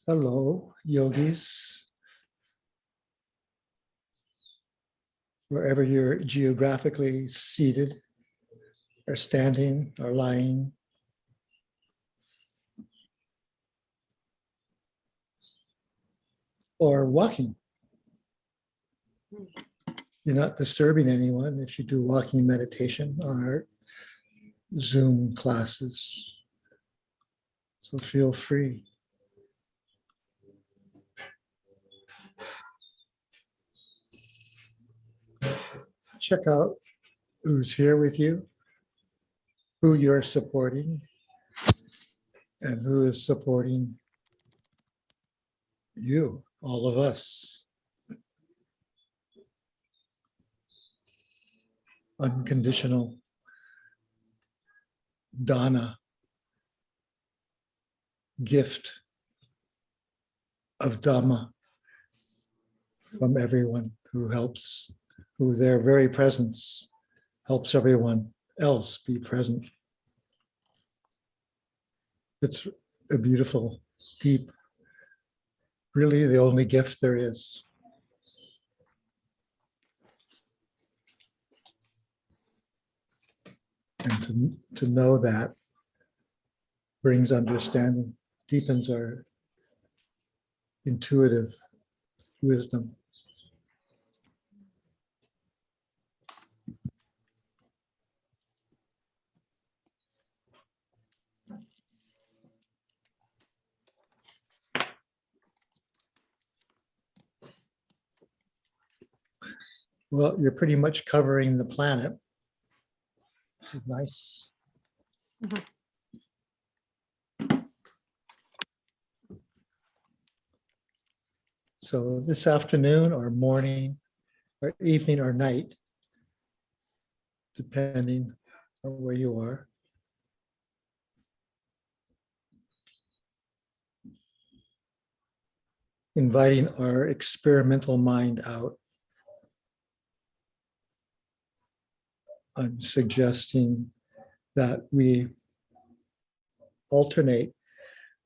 Hello, yogis, wherever you're geographically seated, or standing, or lying. Or walking. You're not disturbing anyone if you do walking meditation on our Zoom classes. So feel free. Check out who's here with you, who you're supporting, and who is supporting you, all of us. Unconditional dana, gift of Dhamma from everyone who helps, who their very presence helps everyone else be present. It's a beautiful, deep, really the only gift there is. And to know that brings understanding, deepens our intuitive wisdom. Well, you're pretty much covering the planet. This is nice. Mhm. So this afternoon or morning or evening or night, depending on where you are, inviting our experimental mind out. I'm suggesting that we alternate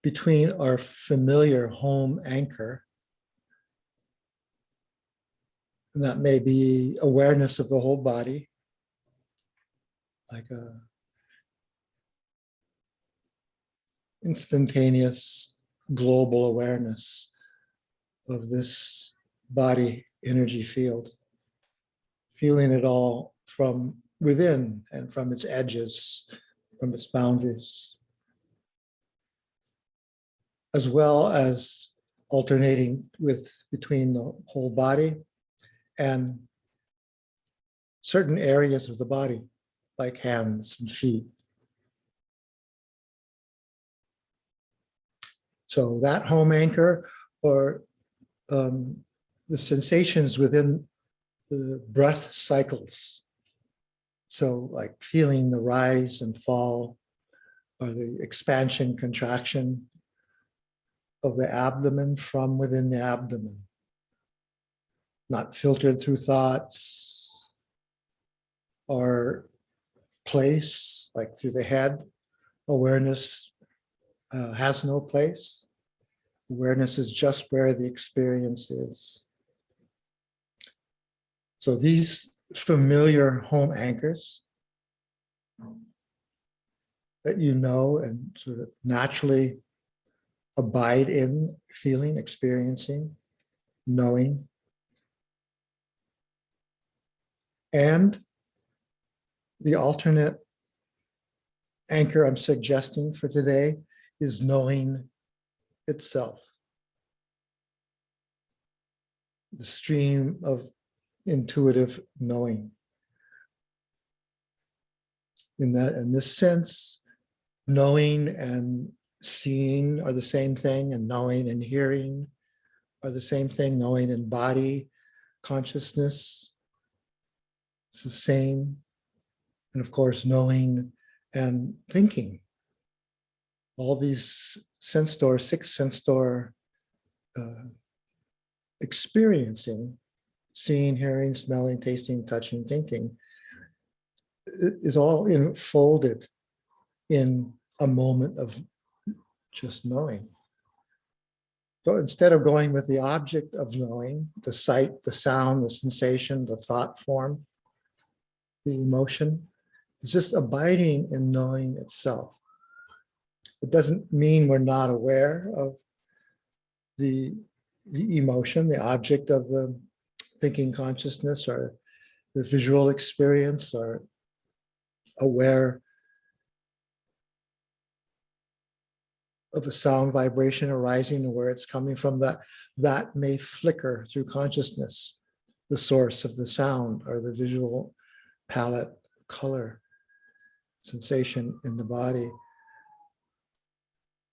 between our familiar home anchor, and that may be awareness of the whole body, like a instantaneous global awareness of this body energy field, feeling it all from within and from its edges, from its boundaries, as well as alternating between the whole body and certain areas of the body, like hands and feet. So that home anchor, or the sensations within the breath cycles. So like feeling the rise and fall, or the expansion, contraction of the abdomen from within the abdomen, not filtered through thoughts or place, like through the head. Awareness has no place. Awareness is just where the experience is. So these familiar home anchors that you know and sort of naturally abide in, feeling, experiencing, knowing. And the alternate anchor I'm suggesting for today is knowing itself. The stream of intuitive knowing. In this sense, knowing and seeing are the same thing, and knowing and hearing are the same thing. Knowing and body consciousness, it's the same. And of course, knowing and thinking. All these six sense door experiencing, seeing, hearing, smelling, tasting, touching, thinking, is all enfolded in a moment of just knowing. So instead of going with the object of knowing, the sight, the sound, the sensation, the thought form, the emotion, it's just abiding in knowing itself. It doesn't mean we're not aware of the emotion, the object of the thinking consciousness or the visual experience, or aware of a sound vibration arising and where it's coming from, that may flicker through consciousness, the source of the sound or the visual palette, color, sensation in the body.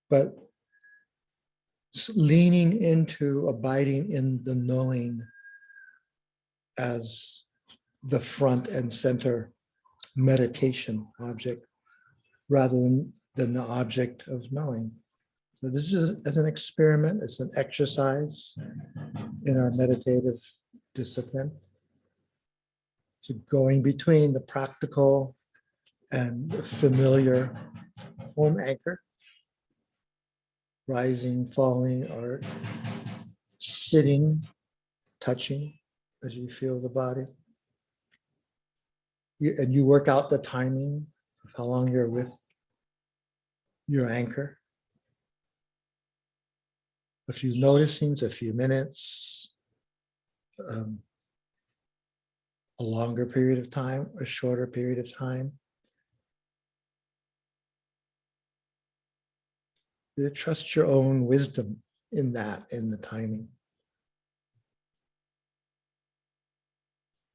But leaning into abiding in the knowing as the front and center meditation object rather than the object of knowing. So this is as an experiment, it's an exercise in our meditative discipline. So going between the practical and familiar home anchor, rising, falling, or sitting, touching as you feel the body. And you work out the timing of how long you're with your anchor. A few noticings, a few minutes, a longer period of time, a shorter period of time. You trust your own wisdom in that, in the timing.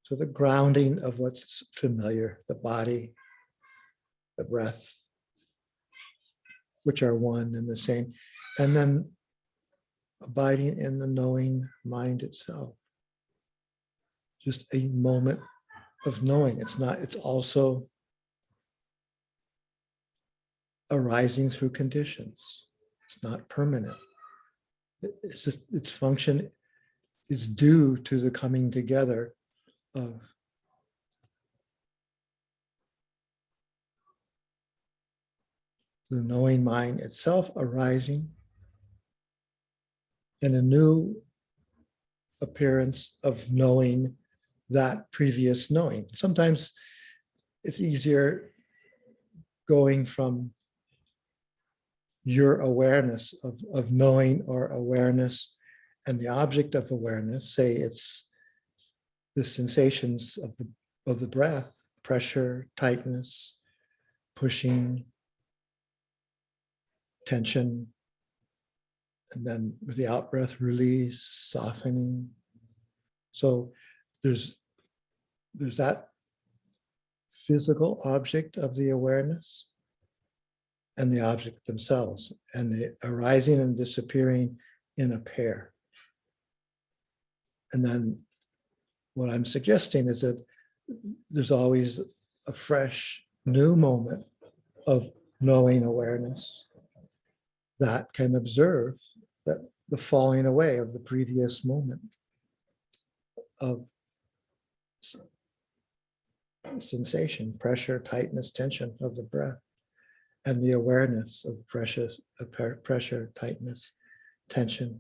So the grounding of what's familiar, the body, the breath, which are one and the same. And then abiding in the knowing mind itself. Just a moment of knowing. It's also arising through conditions. It's not permanent. It's just its function is due to the coming together of the knowing mind itself arising and a new appearance of knowing that previous knowing. Sometimes it's easier going from your awareness of knowing or awareness and the object of awareness, say it's the sensations of the breath, pressure, tightness, pushing, tension, and then with the out breath, release, softening. So there's that physical object of the awareness and the object themselves, and the arising and disappearing in a pair. And then what I'm suggesting is that there's always a fresh new moment of knowing awareness that can observe that the falling away of the previous moment of sensation, pressure, tightness, tension of the breath, and the awareness of pressure, tightness, tension.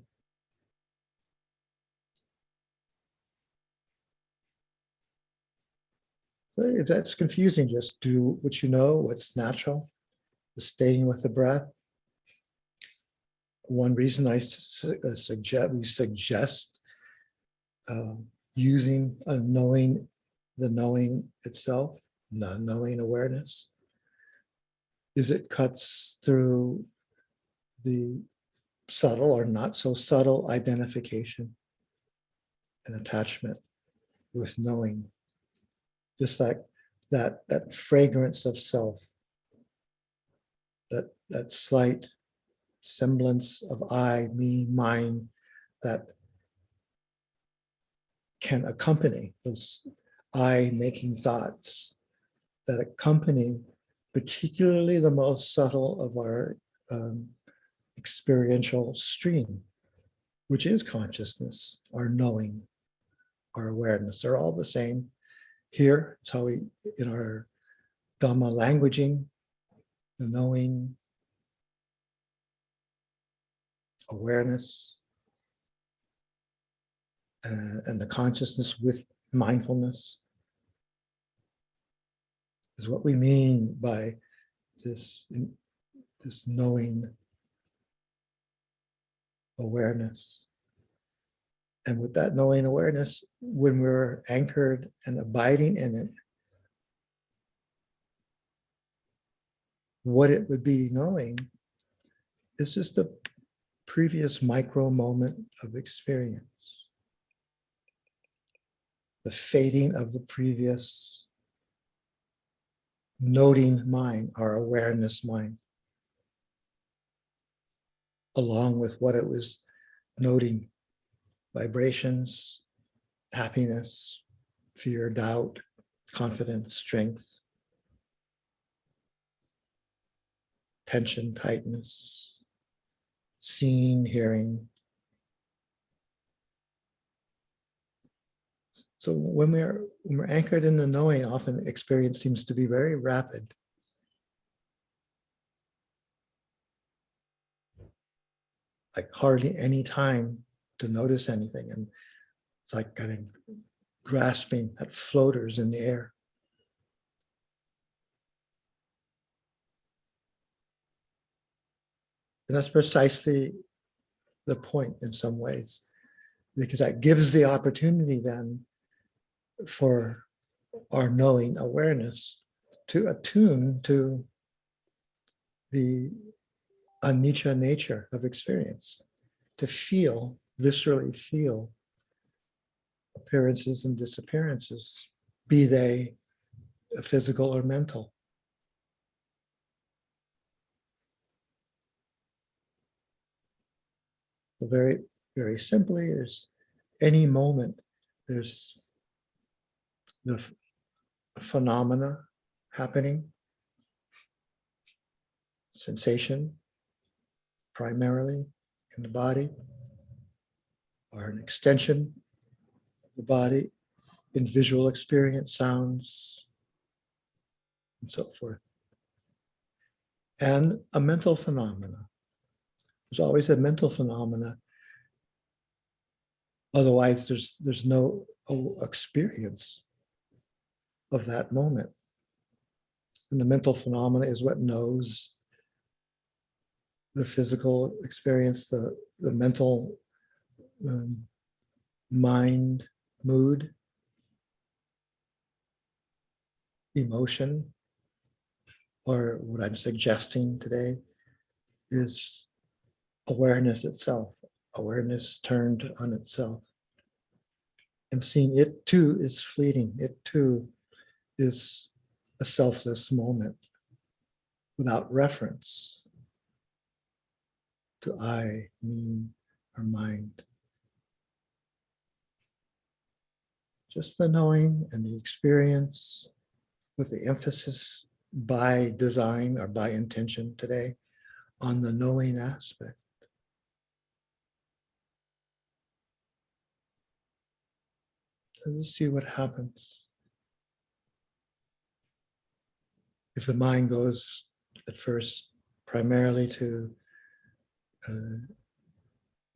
So if that's confusing, just do what you know, what's natural, just staying with the breath. One reason we suggest using the knowing itself, non-knowing awareness, is it cuts through the subtle or not so subtle identification and attachment with knowing. Just like that fragrance of self, that slight semblance of I, me, mine, that can accompany those I-making thoughts, that accompany particularly the most subtle of our experiential stream, which is consciousness, our knowing, our awareness. They're all the same. Here, it's how we, in our Dhamma languaging, the knowing, awareness, and the consciousness with mindfulness is what we mean by this, this knowing awareness. And with that knowing awareness, when we're anchored and abiding in it, what it would be knowing is just a previous micro moment of experience, the fading of the previous noting mind, our awareness mind, along with what it was noting, vibrations, happiness, fear, doubt, confidence, strength, tension, tightness, seeing, hearing. So when we're anchored in the knowing, often experience seems to be very rapid. Like hardly any time to notice anything. And it's like kind of grasping at floaters in the air. And that's precisely the point in some ways, because that gives the opportunity then for our knowing awareness to attune to the anicca nature of experience, to feel, viscerally feel appearances and disappearances, be they physical or mental. So very, very simply, there's any moment, there's the phenomena happening, sensation primarily in the body, or an extension of the body in visual experience, sounds, and so forth. And a mental phenomena. There's always a mental phenomena. Otherwise, there's no experience of that moment. And the mental phenomena is what knows the physical experience, the mental mind, mood, emotion, or what I'm suggesting today is awareness itself, awareness turned on itself. And seeing it too is fleeting. It too is a selfless moment without reference to I, me, or mind. Just the knowing and the experience with the emphasis by design or by intention today on the knowing aspect. So we'll see what happens. If the mind goes at first primarily to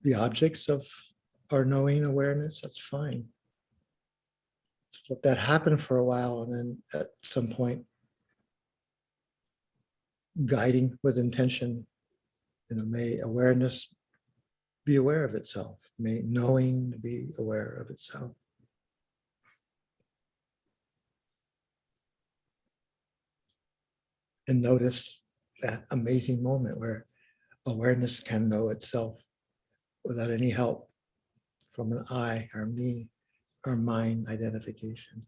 the objects of our knowing awareness, that's fine. Let that happen for a while, and then at some point, guiding with intention, may awareness be aware of itself, may knowing be aware of itself. And notice that amazing moment where awareness can know itself without any help from an I or me or mind identification.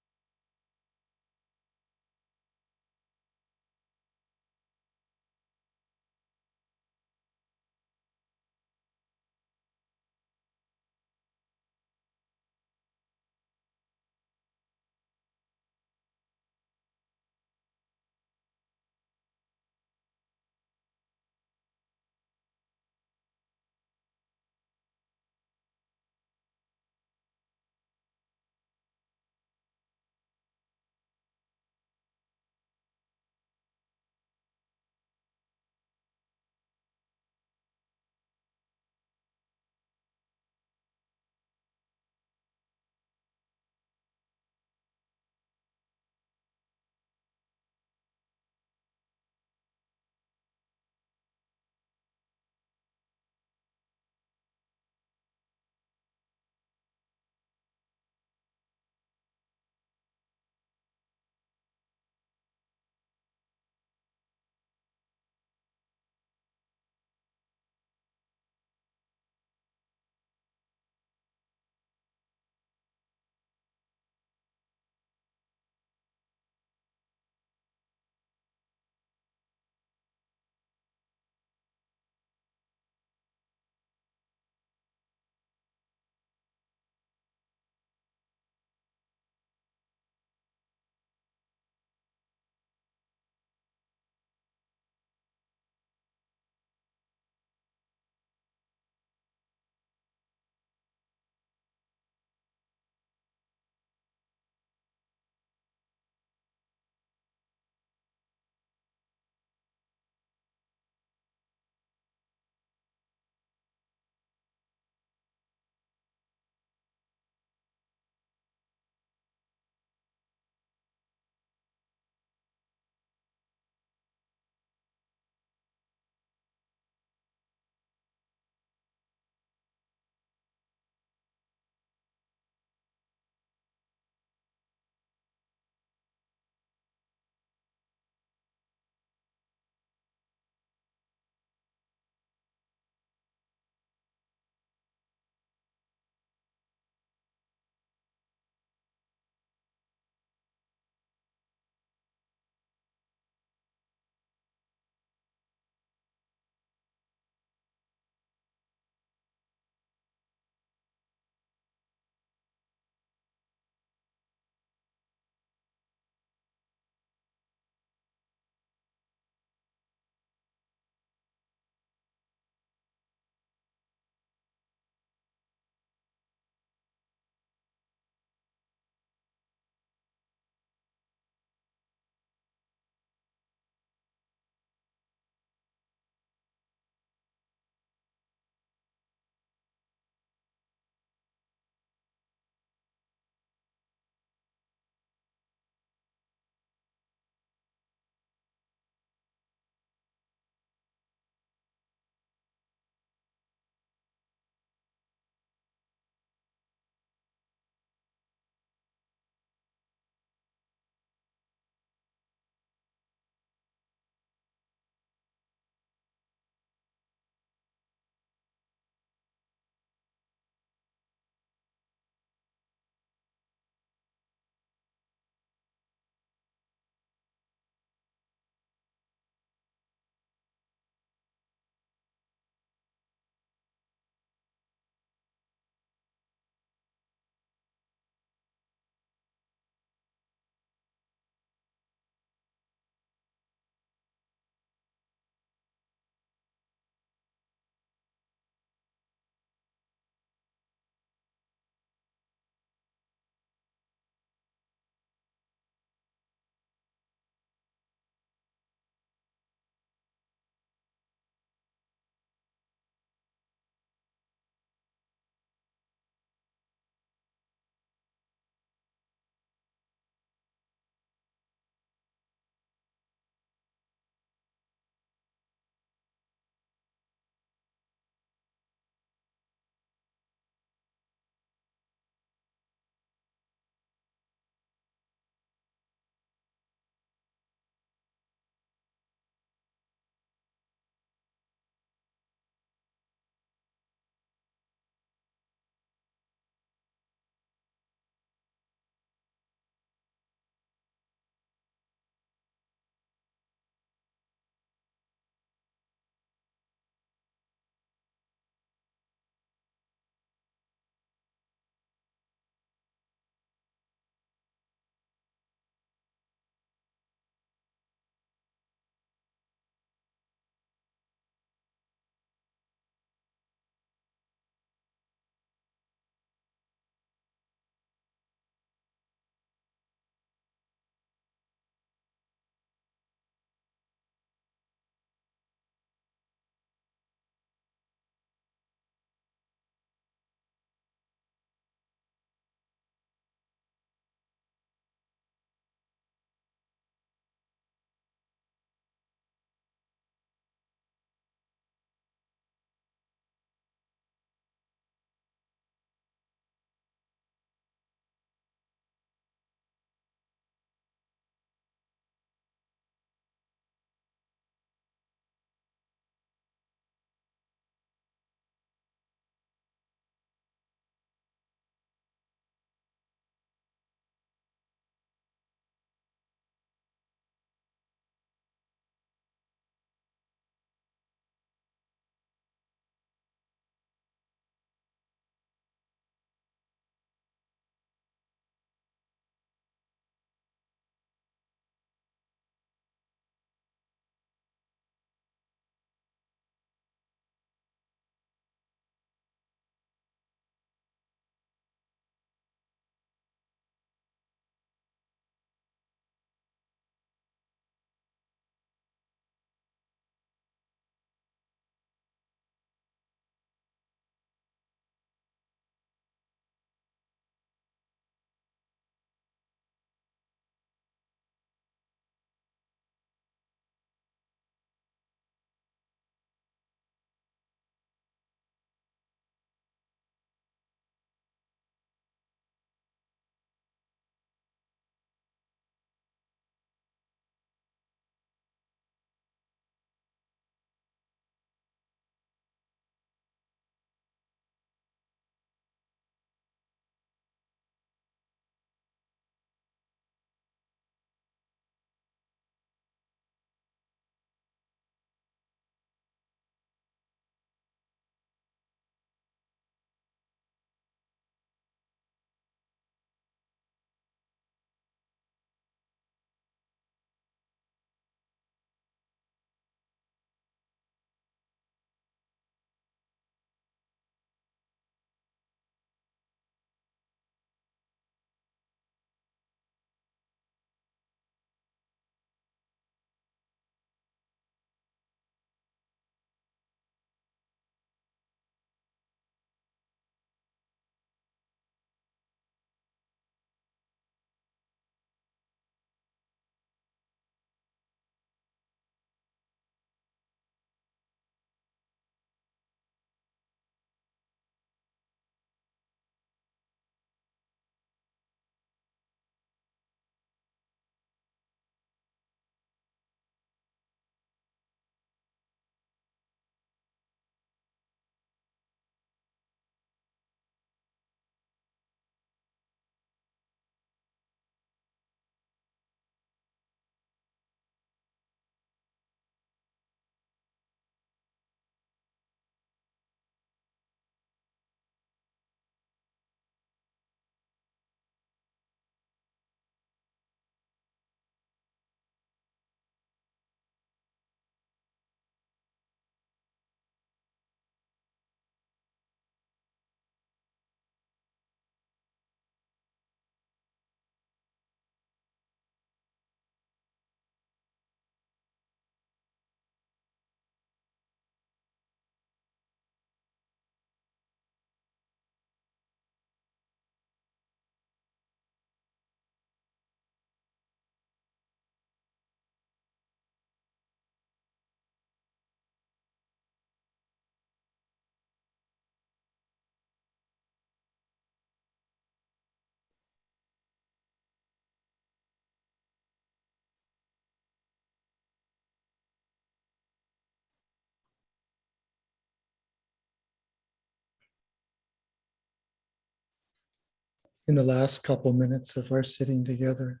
in the last couple minutes of our sitting together,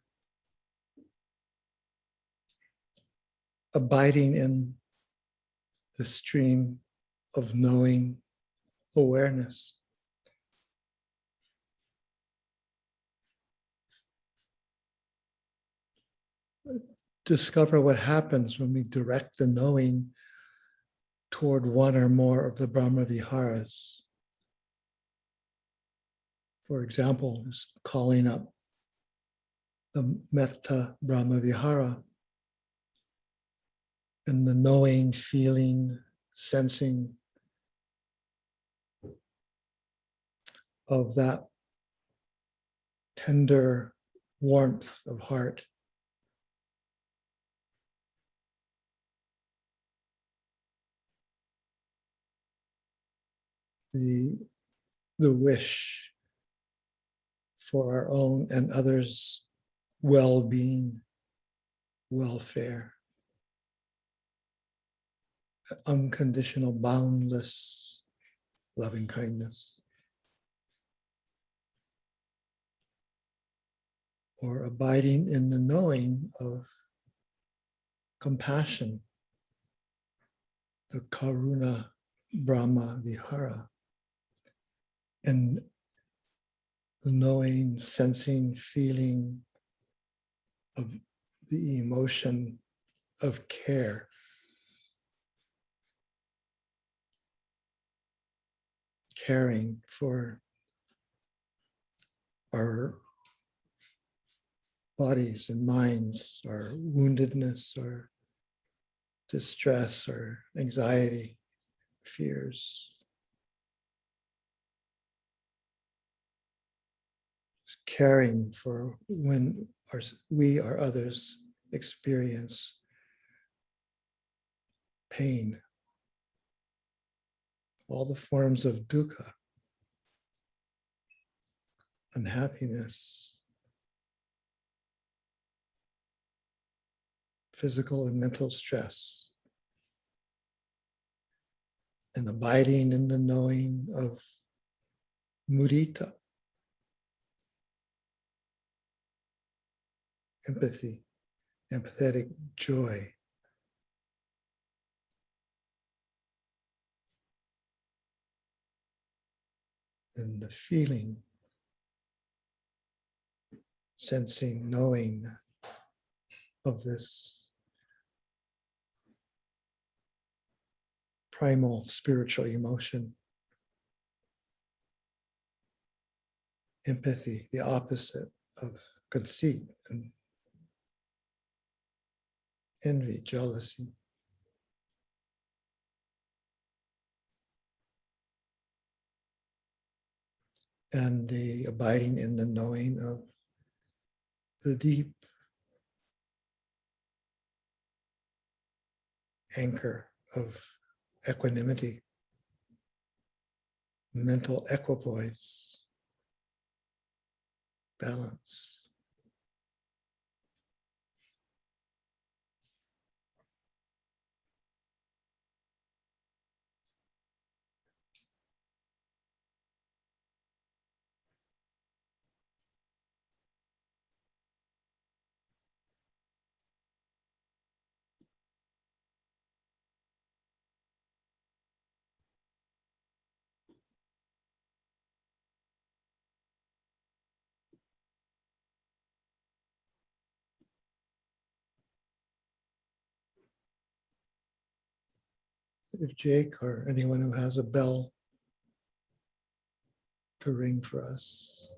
abiding in the stream of knowing awareness. Discover what happens when we direct the knowing toward one or more of the Brahma Viharas. For example, just calling up the Metta Brahma Vihara and the knowing, feeling, sensing of that tender warmth of heart. The wish for our own and others' well-being, welfare, unconditional, boundless loving kindness, or abiding in the knowing of compassion, the Karuna Brahma Vihara, and the knowing, sensing, feeling of the emotion of care. Caring for our bodies and minds, our woundedness, our distress, our anxiety, fears. Caring for when we or others experience pain, all the forms of dukkha, unhappiness, physical and mental stress, and abiding in the knowing of mudita, empathy, empathetic joy. And the feeling, sensing, knowing of this primal spiritual emotion. Empathy, the opposite of conceit and envy, jealousy. And the abiding in the knowing of the deep anchor of equanimity, mental equipoise, balance. If Jake or anyone who has a bell to ring for us.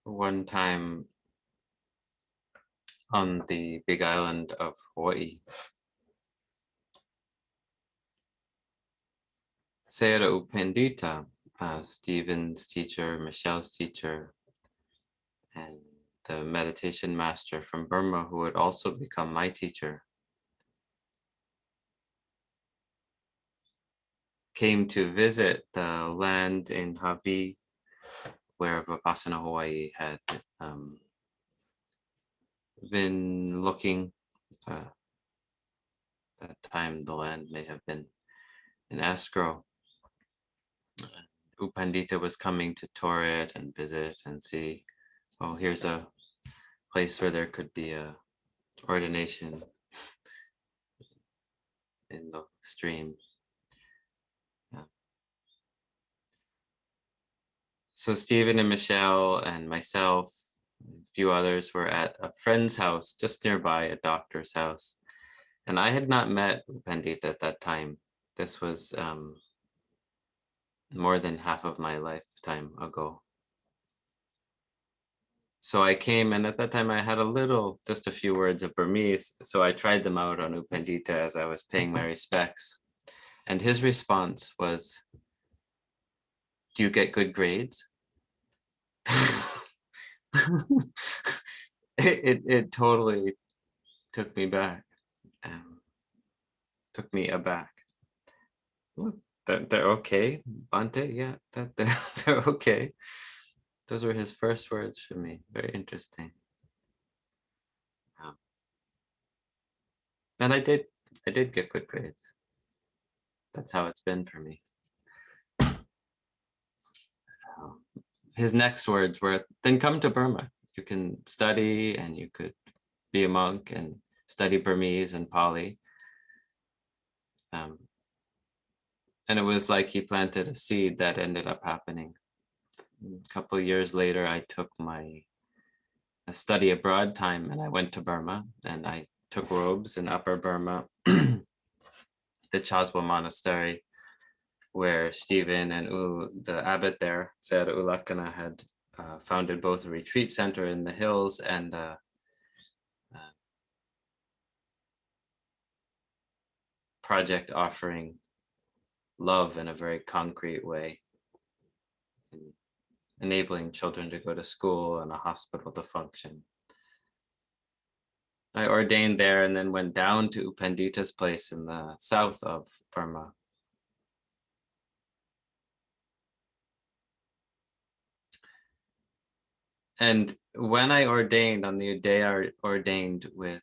one time on the big island of Hawaii. Sayadaw U Pandita, Stephen's teacher, Michelle's teacher, and the meditation master from Burma who would also become my teacher, came to visit the land in Hawaii where Vipassana Hawaii had been looking. That time the land may have been in escrow. U Pandita was coming to tour it and visit and see, oh, here's a place where there could be a ordination in the stream. Yeah. So Stephen and Michelle and myself, a few others were at a friend's house just nearby, a doctor's house. And I had not met Pandita at that time. This was more than half of my lifetime ago. So I came, and at that time I had just a few words of Burmese. So I tried them out on U Pandita as I was paying my respects. And his response was, "Do you get good grades?" it totally took me back, took me aback. Well, they're okay, Bante. Yeah, that they're okay. Those were his first words for me. Very interesting. And I did get good grades. That's how it's been for me. His next words were, "Then come to Burma. You can study and you could be a monk and study Burmese and Pali." And it was like he planted a seed that ended up happening. A couple of years later, I took my study abroad time and I went to Burma and I took robes in Upper Burma, the Chaswa Monastery, where Stephen and the abbot there, Sayadaw Ulakana, had founded both a retreat center in the hills and a project offering love in a very concrete way, enabling children to go to school and a hospital to function. I ordained there and then went down to U Pandita's place in the south of Burma. And when I ordained, on the day I ordained with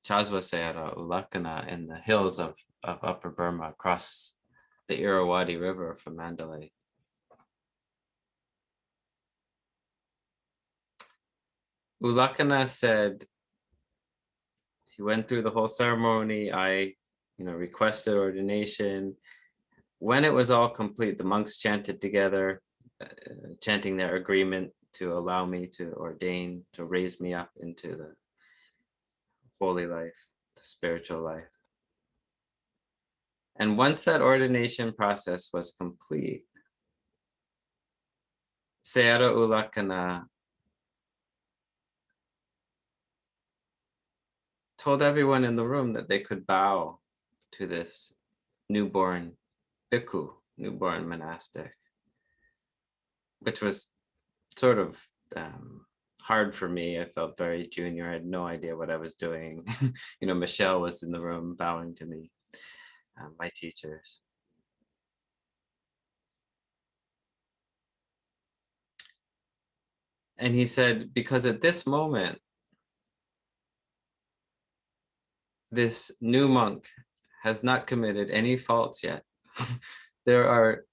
Chaswa Sayadaw Ulakana in the hills of Upper Burma across the Irrawaddy River from Mandalay, Ulakana said, he went through the whole ceremony. I, requested ordination. When it was all complete, the monks chanted together, chanting their agreement to allow me to ordain, to raise me up into the holy life, the spiritual life. And once that ordination process was complete, Sayadaw Ulakana told everyone in the room that they could bow to this newborn bhikkhu, newborn monastic, which was sort of hard for me. I felt very junior. I had no idea what I was doing. Michelle was in the room bowing to me, my teachers. And he said, because at this moment, this new monk has not committed any faults yet. There are,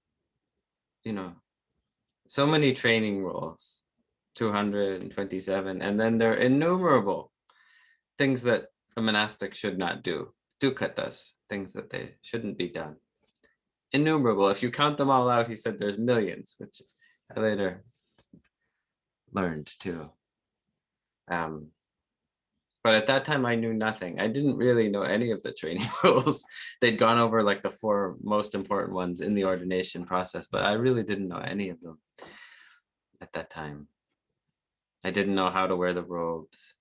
so many training rules, 227, and then there are innumerable things that a monastic should not do, dukkhatas, things that they shouldn't be done. Innumerable. If you count them all out, he said there's millions, which I later learned too. But at that time, I knew nothing. I didn't really know any of the training rules. They'd gone over like the 4 most important ones in the ordination process, but I really didn't know any of them at that time. I didn't know how to wear the robes.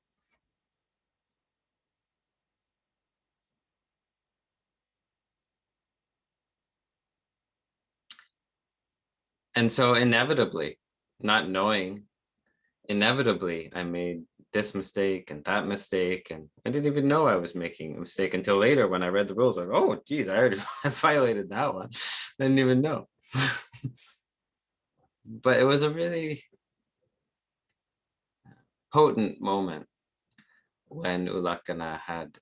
And so inevitably, not knowing, inevitably, I made this mistake and that mistake. And I didn't even know I was making a mistake until later when I read the rules. Like, oh, geez, I already violated that one. I didn't even know. But it was a really potent moment when Ulakana had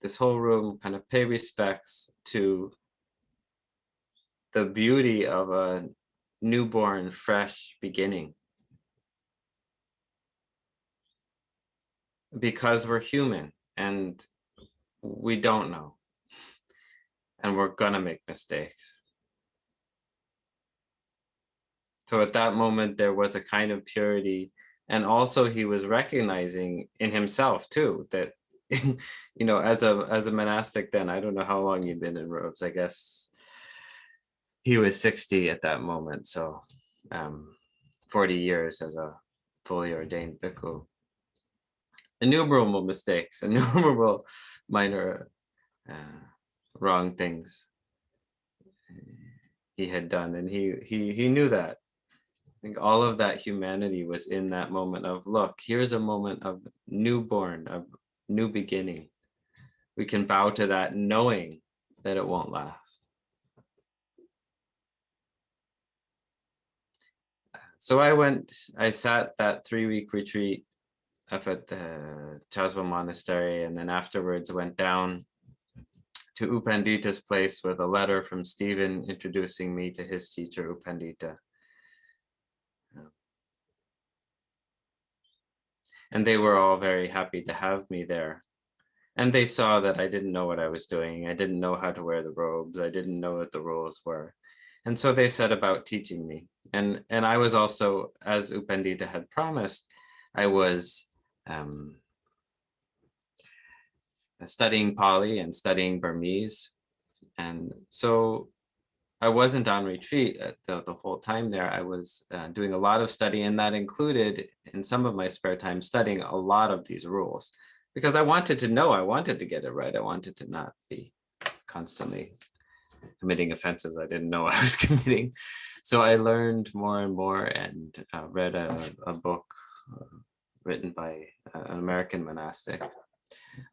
this whole room kind of pay respects to the beauty of a newborn, fresh beginning. Because we're human and we don't know, and we're gonna make mistakes. So at that moment, there was a kind of purity. And also he was recognizing in himself too that, as a monastic then, I don't know how long you've been in robes. I guess he was 60 at that moment. So 40 years as a fully ordained bhikkhu. Innumerable mistakes, innumerable minor wrong things he had done, and he knew that. I think all of that humanity was in that moment of, look, here's a moment of newborn, of new beginning. We can bow to that knowing that it won't last. So I sat that 3-week retreat up at the Chaswa Monastery, and then afterwards went down to Upandita's place with a letter from Stephen introducing me to his teacher, Upandita. And they were all very happy to have me there. And they saw that I didn't know what I was doing. I didn't know how to wear the robes. I didn't know what the rules were. And so they set about teaching me. And I was also, as Upandita had promised, I was studying Pali and studying Burmese. And so I wasn't on retreat the whole time there. I was doing a lot of study, and that included, in some of my spare time, studying a lot of these rules because I wanted to know, I wanted to get it right. I wanted to not be constantly committing offenses I didn't know I was committing. So I learned more and more and read a book written by an American monastic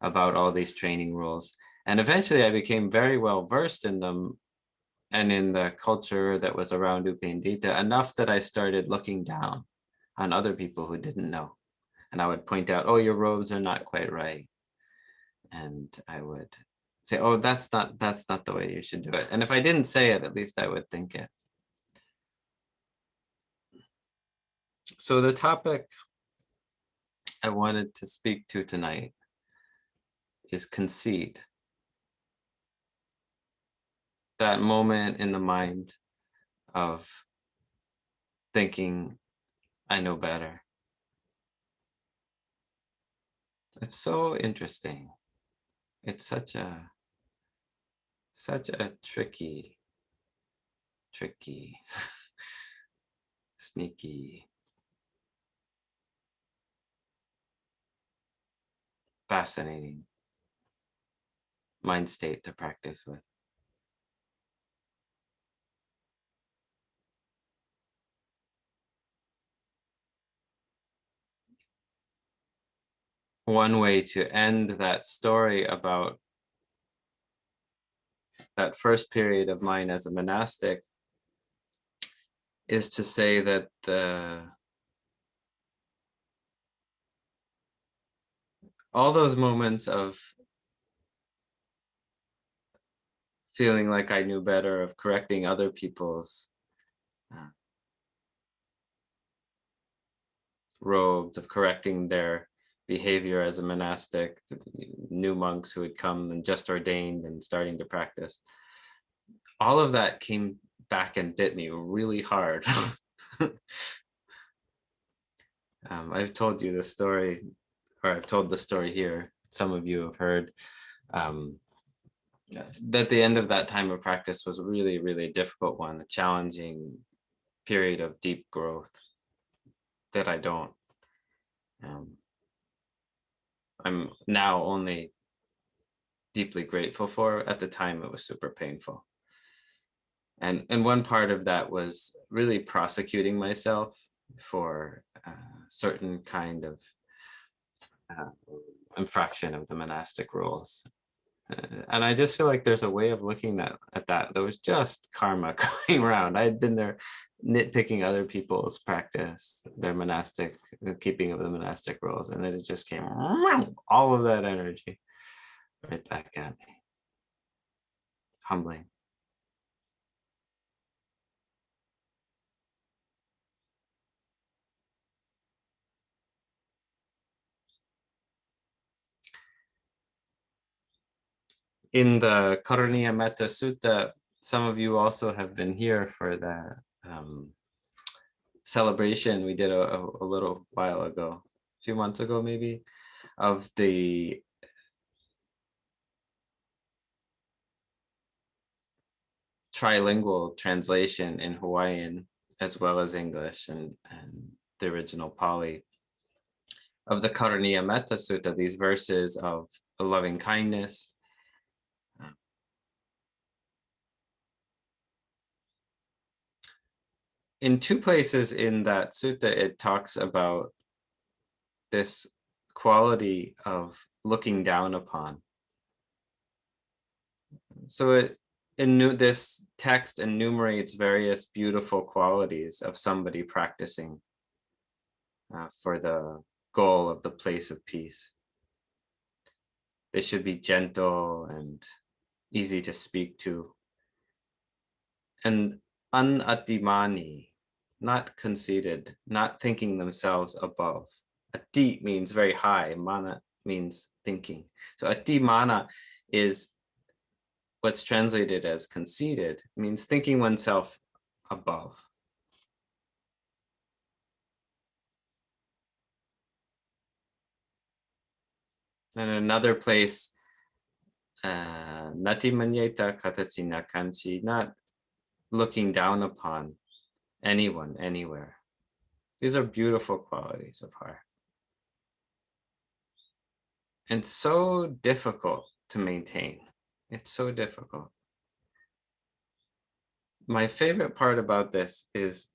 about all these training rules. And eventually I became very well versed in them and in the culture that was around Upandita, enough that I started looking down on other people who didn't know. And I would point out, oh, your robes are not quite right. And I would say, oh, that's not the way you should do it. And if I didn't say it, at least I would think it. So the topic I wanted to speak to tonight is conceit. That moment in the mind of thinking, I know better. It's so interesting. It's such a tricky, sneaky, fascinating mind state to practice with. One way to end that story about that first period of mine as a monastic is to say that all those moments of feeling like I knew better, of correcting other people's robes, of correcting their behavior as a monastic, the new monks who had come and just ordained and starting to practice. All of that came back and bit me really hard. I've told you the story, or I've told the story here. Some of you have heard that the end of that time of practice was really, really a difficult one, a challenging period of deep growth. that I don't. Um, I'm now only deeply grateful for. At the time, it was super painful. And one part of that was really prosecuting myself for certain kind of uh, infraction of the monastic rules. And I just feel like there's a way of looking at that. There was just karma going around. I had been there nitpicking other people's practice, their monastic, the keeping of the monastic rules, and then it just came all of that energy right back at me. Humbling. In the Karaniya Metta Sutta, some of you also have been here for the celebration we did a little while ago, a few months ago maybe, of the trilingual translation in Hawaiian as well as English and the original Pali of the Karaniya Metta Sutta, these verses of loving kindness. In two places in that sutta, it talks about this quality of looking down upon. So this text enumerates various beautiful qualities of somebody practicing for the goal of the place of peace. They should be gentle and easy to speak to. And anatimani, not conceited, not thinking themselves above. Ati means very high, mana means thinking. So atimana is what's translated as conceited, means thinking oneself above. And another place, nati manyeta katachi na kanchi, not looking down upon anyone, anywhere. These are beautiful qualities of heart. And so difficult to maintain. It's so difficult. My favorite part about this is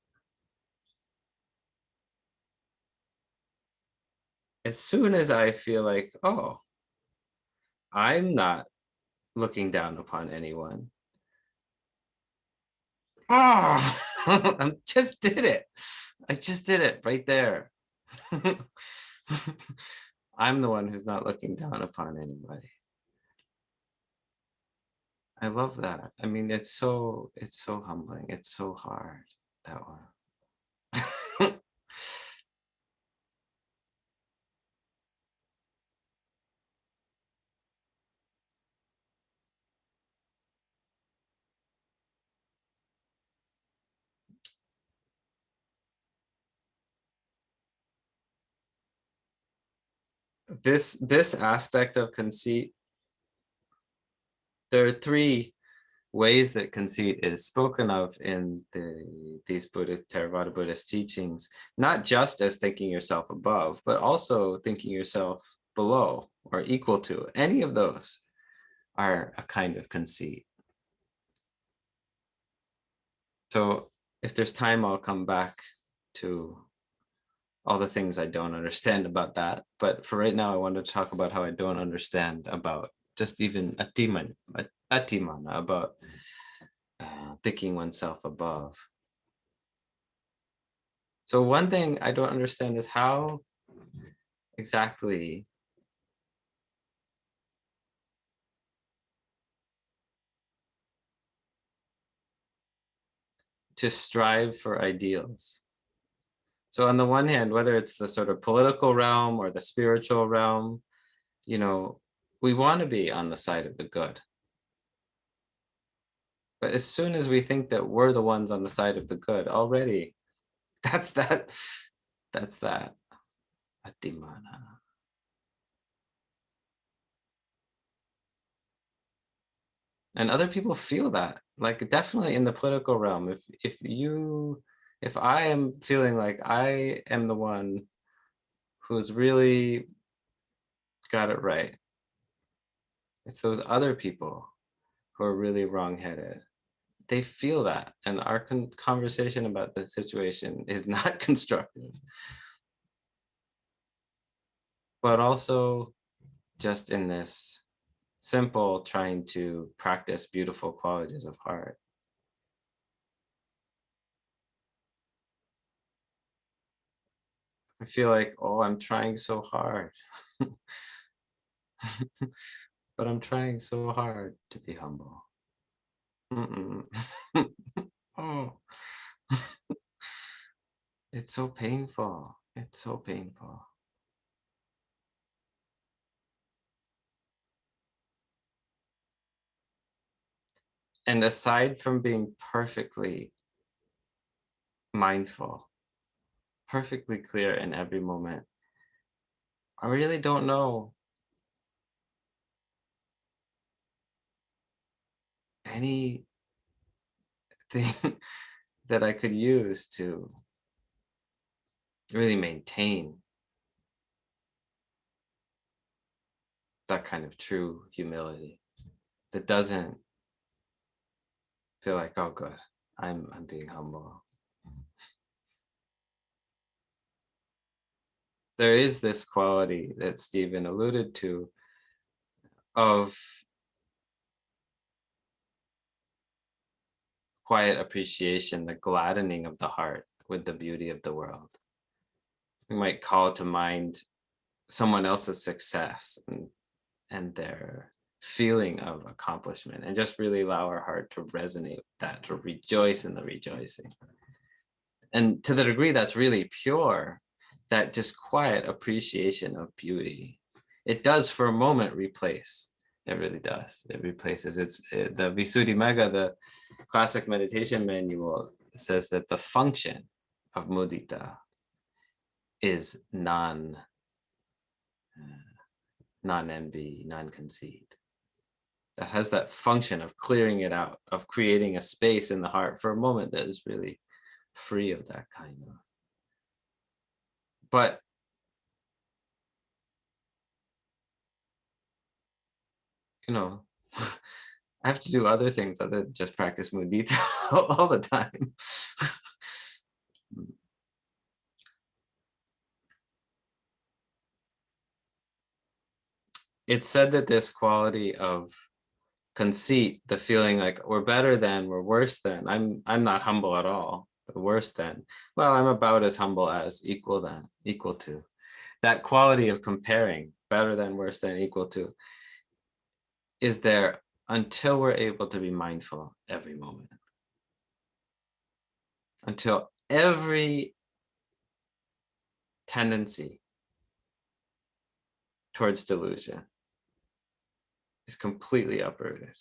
as soon as I feel like, oh, I'm not looking down upon anyone. Oh, I just did it. I just did it right there. I'm the one who's not looking down upon anybody. I love that. I mean, it's so humbling. It's so hard, that one. This aspect of conceit, there are three ways that conceit is spoken of in these Theravada Buddhist teachings, not just as thinking yourself above, but also thinking yourself below or equal to. Any of those are a kind of conceit. So if there's time, I'll come back to all the things I don't understand about that. But for right now, I wanted to talk about how I don't understand about just even atimana, about thinking oneself above. So one thing I don't understand is how exactly to strive for ideals. So on the one hand, whether it's the sort of political realm or the spiritual realm, we want to be on the side of the good. But as soon as we think that we're the ones on the side of the good, already that's that. That's that. Atimana. And other people feel that, like definitely in the political realm. If you If I am feeling like I am the one who's really got it right, it's those other people who are really wrong-headed. They feel that, and our conversation about the situation is not constructive, but also just in this simple trying to practice beautiful qualities of heart. I feel like, oh, I'm trying so hard, but I'm trying so hard to be humble. Mm-mm. Oh, it's so painful. It's so painful. And aside from being perfectly mindful, perfectly clear in every moment, I really don't know anything that I could use to really maintain that kind of true humility that doesn't feel like, oh, good, I'm being humble. There is this quality that Stephen alluded to of quiet appreciation, the gladdening of the heart with the beauty of the world. We might call to mind someone else's success and their feeling of accomplishment and just really allow our heart to resonate with that, to rejoice in the rejoicing. And to the degree that's really pure, that just quiet appreciation of beauty, it does for a moment replace. It really does. It replaces. The Visuddhimagga, the classic meditation manual, says that the function of mudita is non-envy, non-conceit. That has that function of clearing it out, of creating a space in the heart for a moment that is really free of that kind of. But you know, I have to do other things other than just practice mudita all the time. It's said that this quality of conceit, the feeling like we're better than, we're worse than, I'm not humble at all, but worse than. Well, I'm about as humble as, equal to. That quality of comparing, better than, worse than, equal to, is there until we're able to be mindful every moment, until every tendency towards delusion is completely uprooted.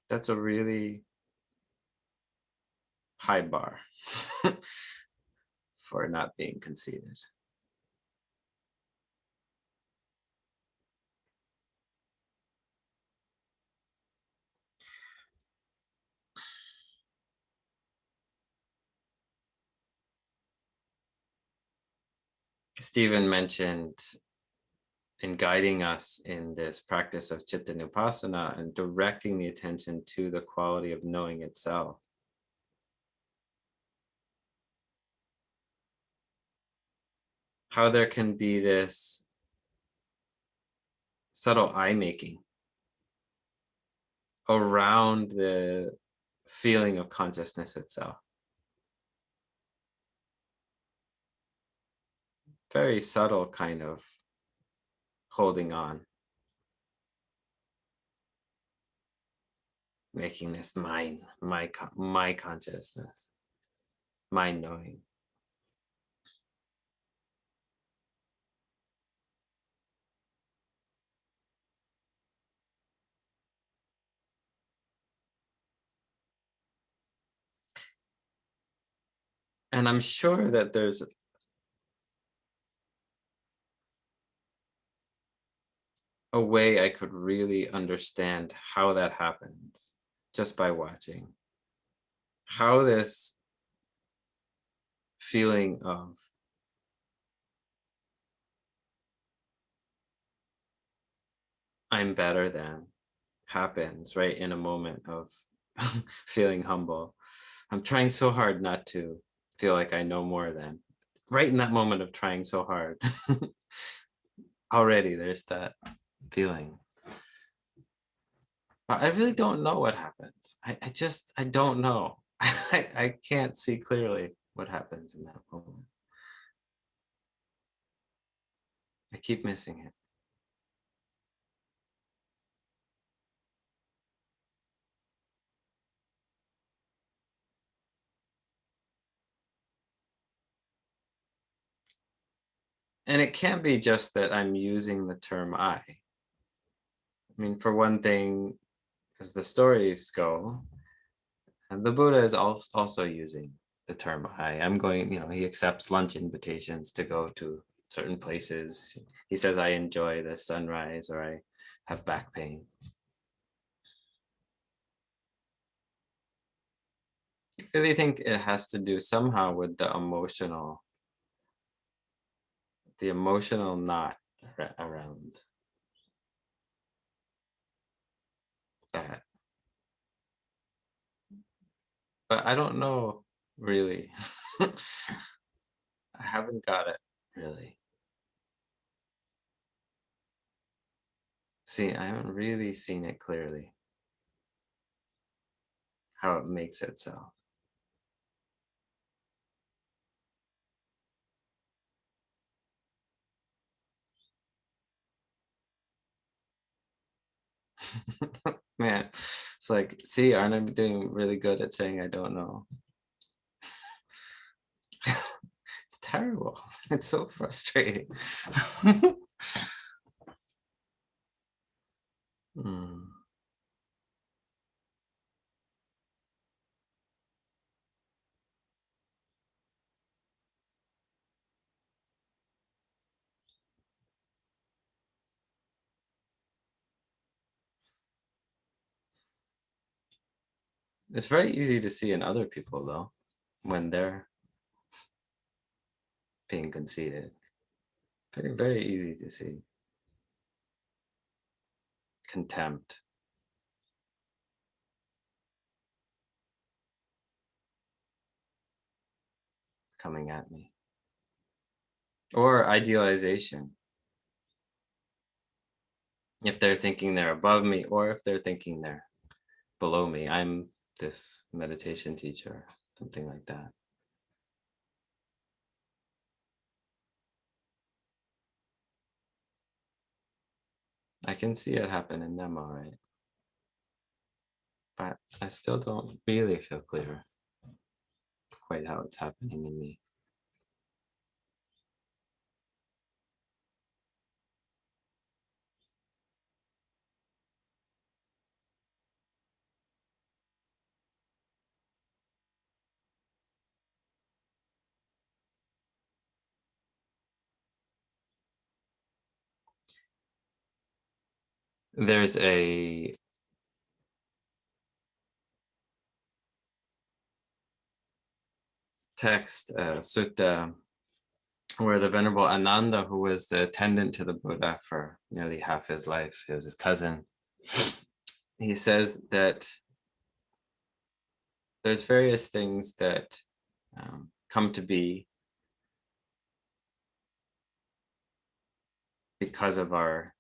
That's a really high bar for not being conceited. Stephen mentioned in guiding us in this practice of Chitta Vipassana and directing the attention to the quality of knowing itself. How there can be this subtle eye making around the feeling of consciousness itself. Very subtle kind of holding on, making this mine, my consciousness, my knowing. And I'm sure that there's a way I could really understand how that happens just by watching. How this feeling of I'm better than happens right in a moment of feeling humble. I'm trying so hard not to feel like I know more than. Right in that moment of trying so hard, already there's that feeling. But I really don't know what happens. I don't know. I can't see clearly what happens in that moment. I keep missing it. And it can't be just that I'm using the term I. I mean, for one thing, as the stories go, and the Buddha is also using the term I. I'm going, he accepts lunch invitations to go to certain places. He says, I enjoy the sunrise or I have back pain. I really think it has to do somehow with the emotional knot around that. But I don't know really. I haven't got it really. See, I haven't really seen it clearly how it makes itself. Man, it's like, see, aren't I doing really good at saying I don't know? It's terrible. It's so frustrating. Mm. It's very easy to see in other people, though, when they're being conceited. Very, very easy to see. Contempt coming at me. Or idealization. If they're thinking they're above me, or if they're thinking they're below me. I'm this meditation teacher, something like that. I can see it happen in them, all right. But I still don't really feel clear quite how it's happening in me. There's a text, sutta, where the Venerable Ananda, who was the attendant to the Buddha for nearly half his life, he was his cousin, he says that there's various things that come to be because of our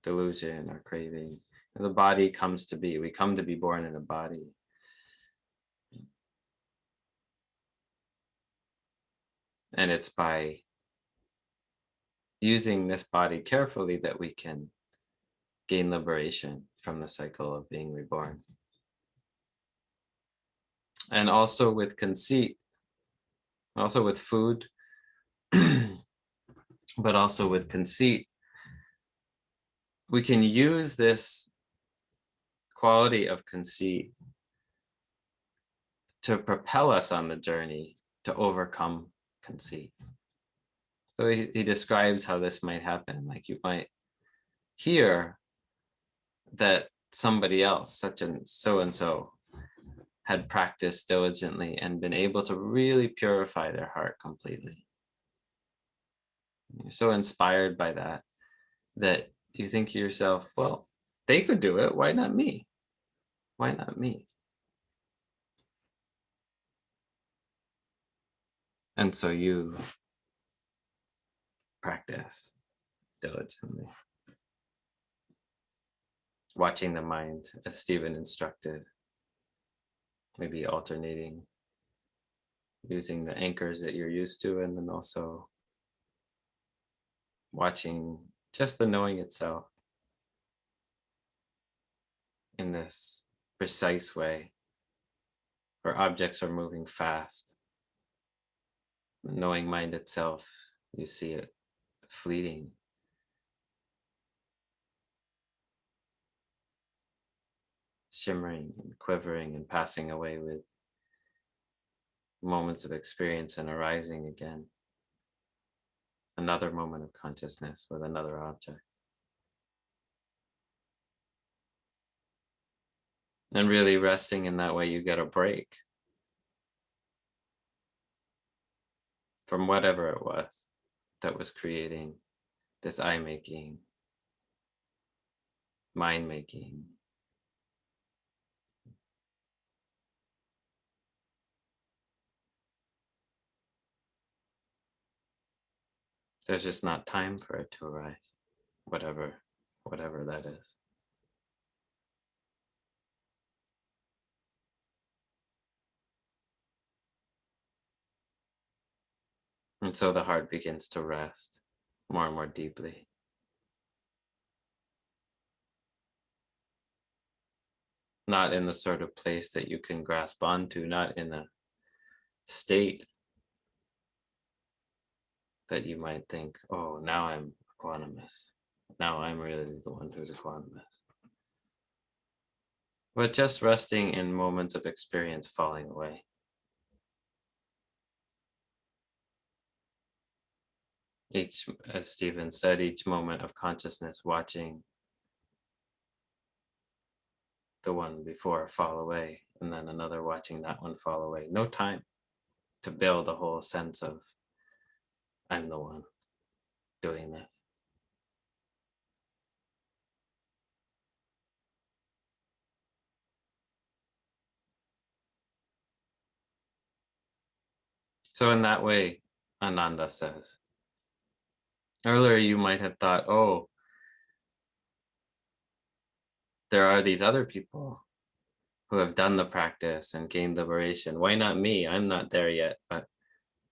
delusion, our craving. And the body comes to be. We come to be born in a body. And it's by using this body carefully that we can gain liberation from the cycle of being reborn. And also with conceit, also with food, but also with conceit, we can use this quality of conceit to propel us on the journey to overcome conceit. So he describes how this might happen. Like you might hear that somebody else, such and so, had practiced diligently and been able to really purify their heart completely. You're so inspired by that that you think to yourself, well, they could do it. Why not me? Why not me? And so you practice diligently, watching the mind as Stephen instructed, maybe alternating, using the anchors that you're used to, and then also watching just the knowing itself in this precise way where objects are moving fast. The knowing mind itself, you see it fleeting, shimmering and quivering and passing away with moments of experience and arising again. Another moment of consciousness with another object. And really resting in that way, you get a break from whatever it was that was creating this eye making, mind making. There's just not time for it to arise, whatever that is. And so the heart begins to rest more and more deeply. Not in the sort of place that you can grasp onto, not in a state that you might think, oh, now I'm equanimous. Now I'm really the one who's equanimous. But just resting in moments of experience falling away. Each, as Stephen said, each moment of consciousness watching the one before fall away, and then another watching that one fall away. No time to build a whole sense of, I'm the one doing this. So, in that way, Ananda says, earlier you might have thought, oh, there are these other people who have done the practice and gained liberation. Why not me? I'm not there yet, but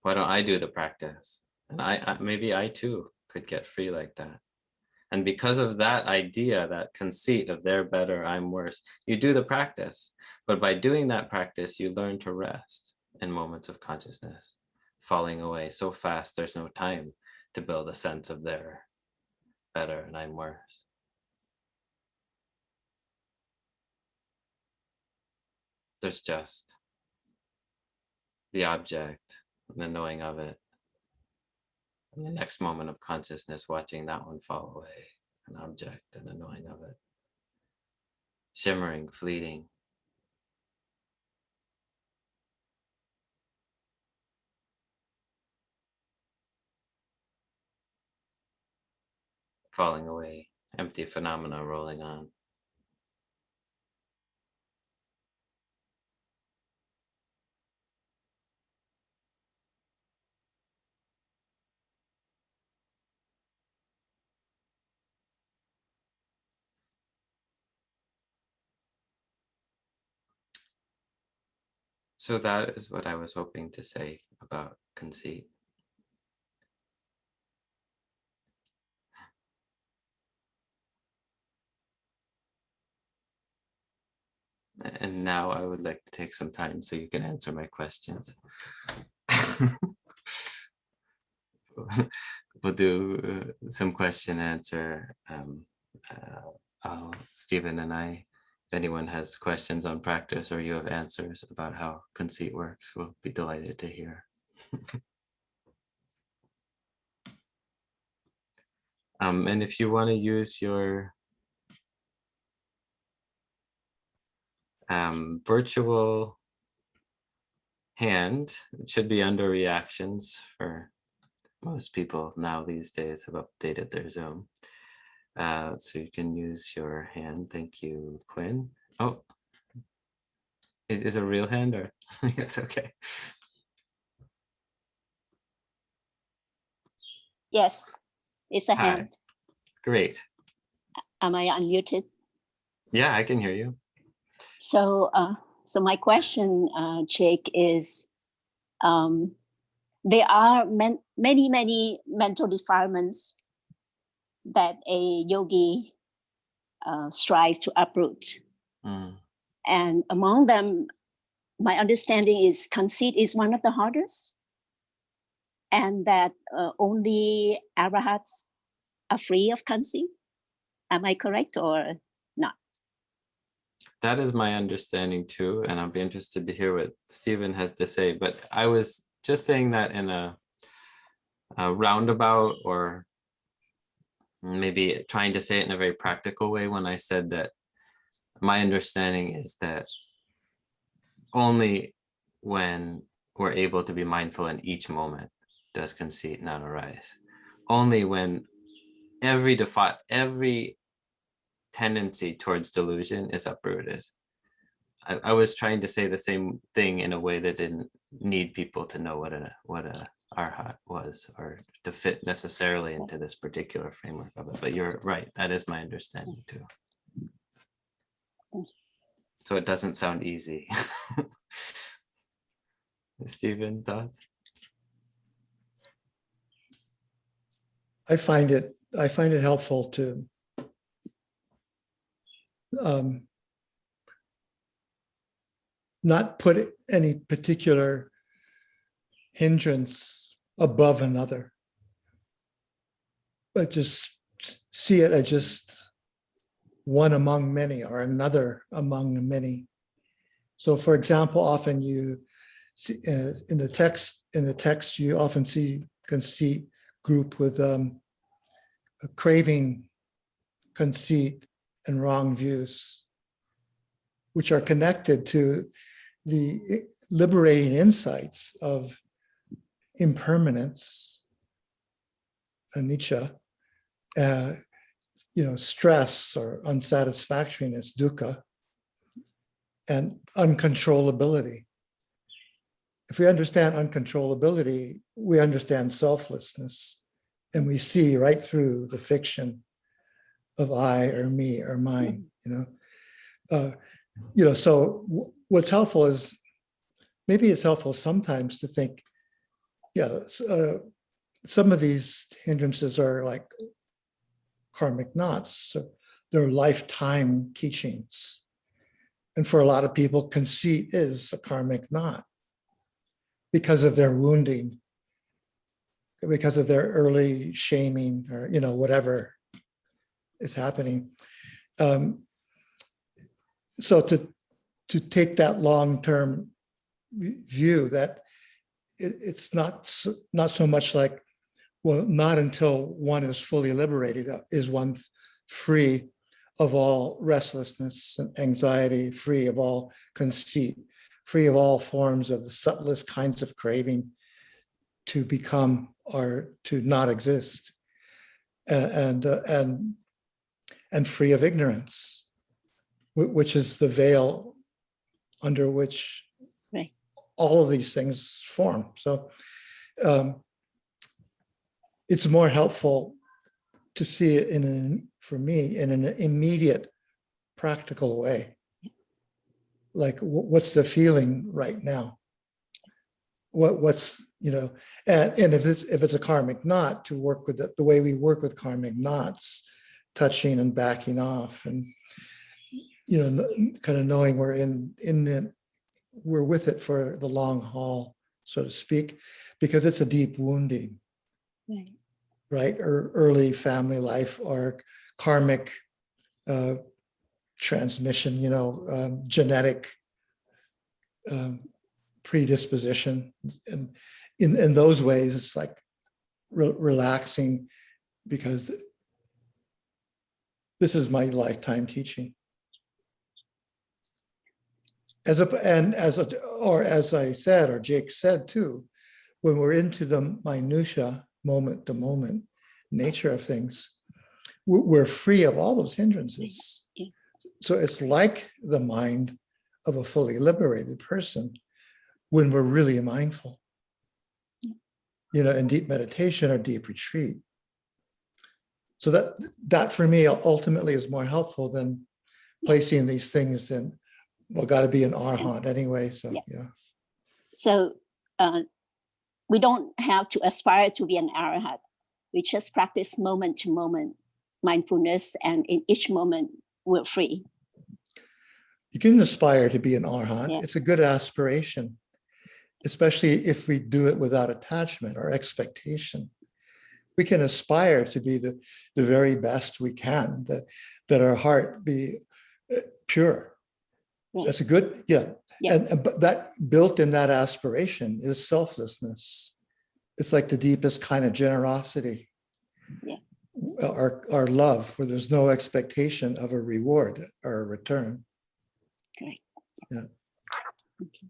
why don't I do the practice? And maybe I too could get free like that. And because of that idea, that conceit of they're better, I'm worse, you do the practice. But by doing that practice, you learn to rest in moments of consciousness, falling away so fast there's no time to build a sense of they're better and I'm worse. There's just the object and the knowing of it. And the next moment of consciousness, watching that one fall away, an object and the knowing of it. Shimmering, fleeting. Falling away, empty phenomena rolling on. So that is what I was hoping to say about conceit. And now I would like to take some time so you can answer my questions. We'll do some question answer. Stephen and I, if anyone has questions on practice or you have answers about how conceit works, we'll be delighted to hear. And if you want to use your virtual hand, it should be under reactions for most people now these days have updated their Zoom. So you can use your hand. Thank you, Quinn. Oh, is it a real hand or it's okay. Yes, it's a Hi. hand. Great. Am I unmuted? Yeah, I can hear you. So, so my question, Jake, is there are many mental defilements that a yogi strives to uproot. Mm. And among them, my understanding is conceit is one of the hardest, and that only arahats are free of conceit. Am I correct or not? That is my understanding too, and I'll be interested to hear what Stephen has to say. But I was just saying that in a roundabout, or maybe trying to say it in a very practical way when I said that my understanding is that only when we're able to be mindful in each moment does conceit not arise. Only when every tendency towards delusion is uprooted. I was trying to say the same thing in a way that didn't need people to know what a arhat was, or to fit necessarily into this particular framework of it. But you're right, that is my understanding too. So it doesn't sound easy. Stephen, thoughts? I find it helpful to not put any particular hindrance above another, but just see it as just one among many, or another among many. So, for example, often you see, in the text you often see conceit grouped with a craving, conceit, and wrong views, which are connected to the liberating insights of impermanence, anicca, stress or unsatisfactoriness, dukkha, and uncontrollability. If we understand uncontrollability, we understand selflessness, and we see right through the fiction of I or me or mine. So what's helpful is, maybe it's helpful sometimes to think, some of these hindrances are like karmic knots. So they're lifetime teachings. And for a lot of people, conceit is a karmic knot because of their wounding, because of their early shaming, or whatever is happening. So to take that long-term view, that it's not so much like, well, not until one is fully liberated is one free of all restlessness and anxiety, free of all conceit, free of all forms of the subtlest kinds of craving to become or to not exist, and free of ignorance, which is the veil under which Right. all of these things form. So it's more helpful to see it for me, in an immediate, practical way. Like, what's the feeling right now? What's and if it's a karmic knot, to work with the way we work with karmic knots, touching and backing off, and kind of knowing we're in it, we're with it for the long haul, so to speak, because it's a deep wounding. Right? Or early family life, or karmic transmission, genetic predisposition. And in those ways, it's like relaxing, because This is my lifetime teaching. As I said, or Jake said too, when we're into the minutia, moment to moment nature of things, we're free of all those hindrances. So it's like the mind of a fully liberated person when we're really mindful, in deep meditation or deep retreat. So that for me ultimately is more helpful than placing these things in, well, got to be an arhat anyway. So yeah. So we don't have to aspire to be an arahat. We just practice moment to moment mindfulness, and in each moment we're free. You can aspire to be an arhat. Yeah. It's a good aspiration, especially if we do it without attachment or expectation. We can aspire to be the very best we can, that our heart be pure. Yeah. That's a good, yeah. But that built in that aspiration is selflessness. It's like the deepest kind of generosity. Yeah. Our love, where there's no expectation of a reward or a return. Correct. Yeah. Okay.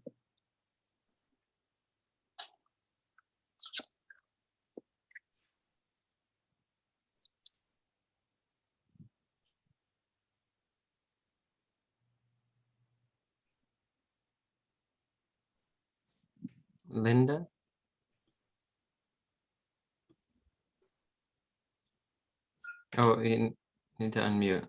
Linda? Oh, you need to unmute.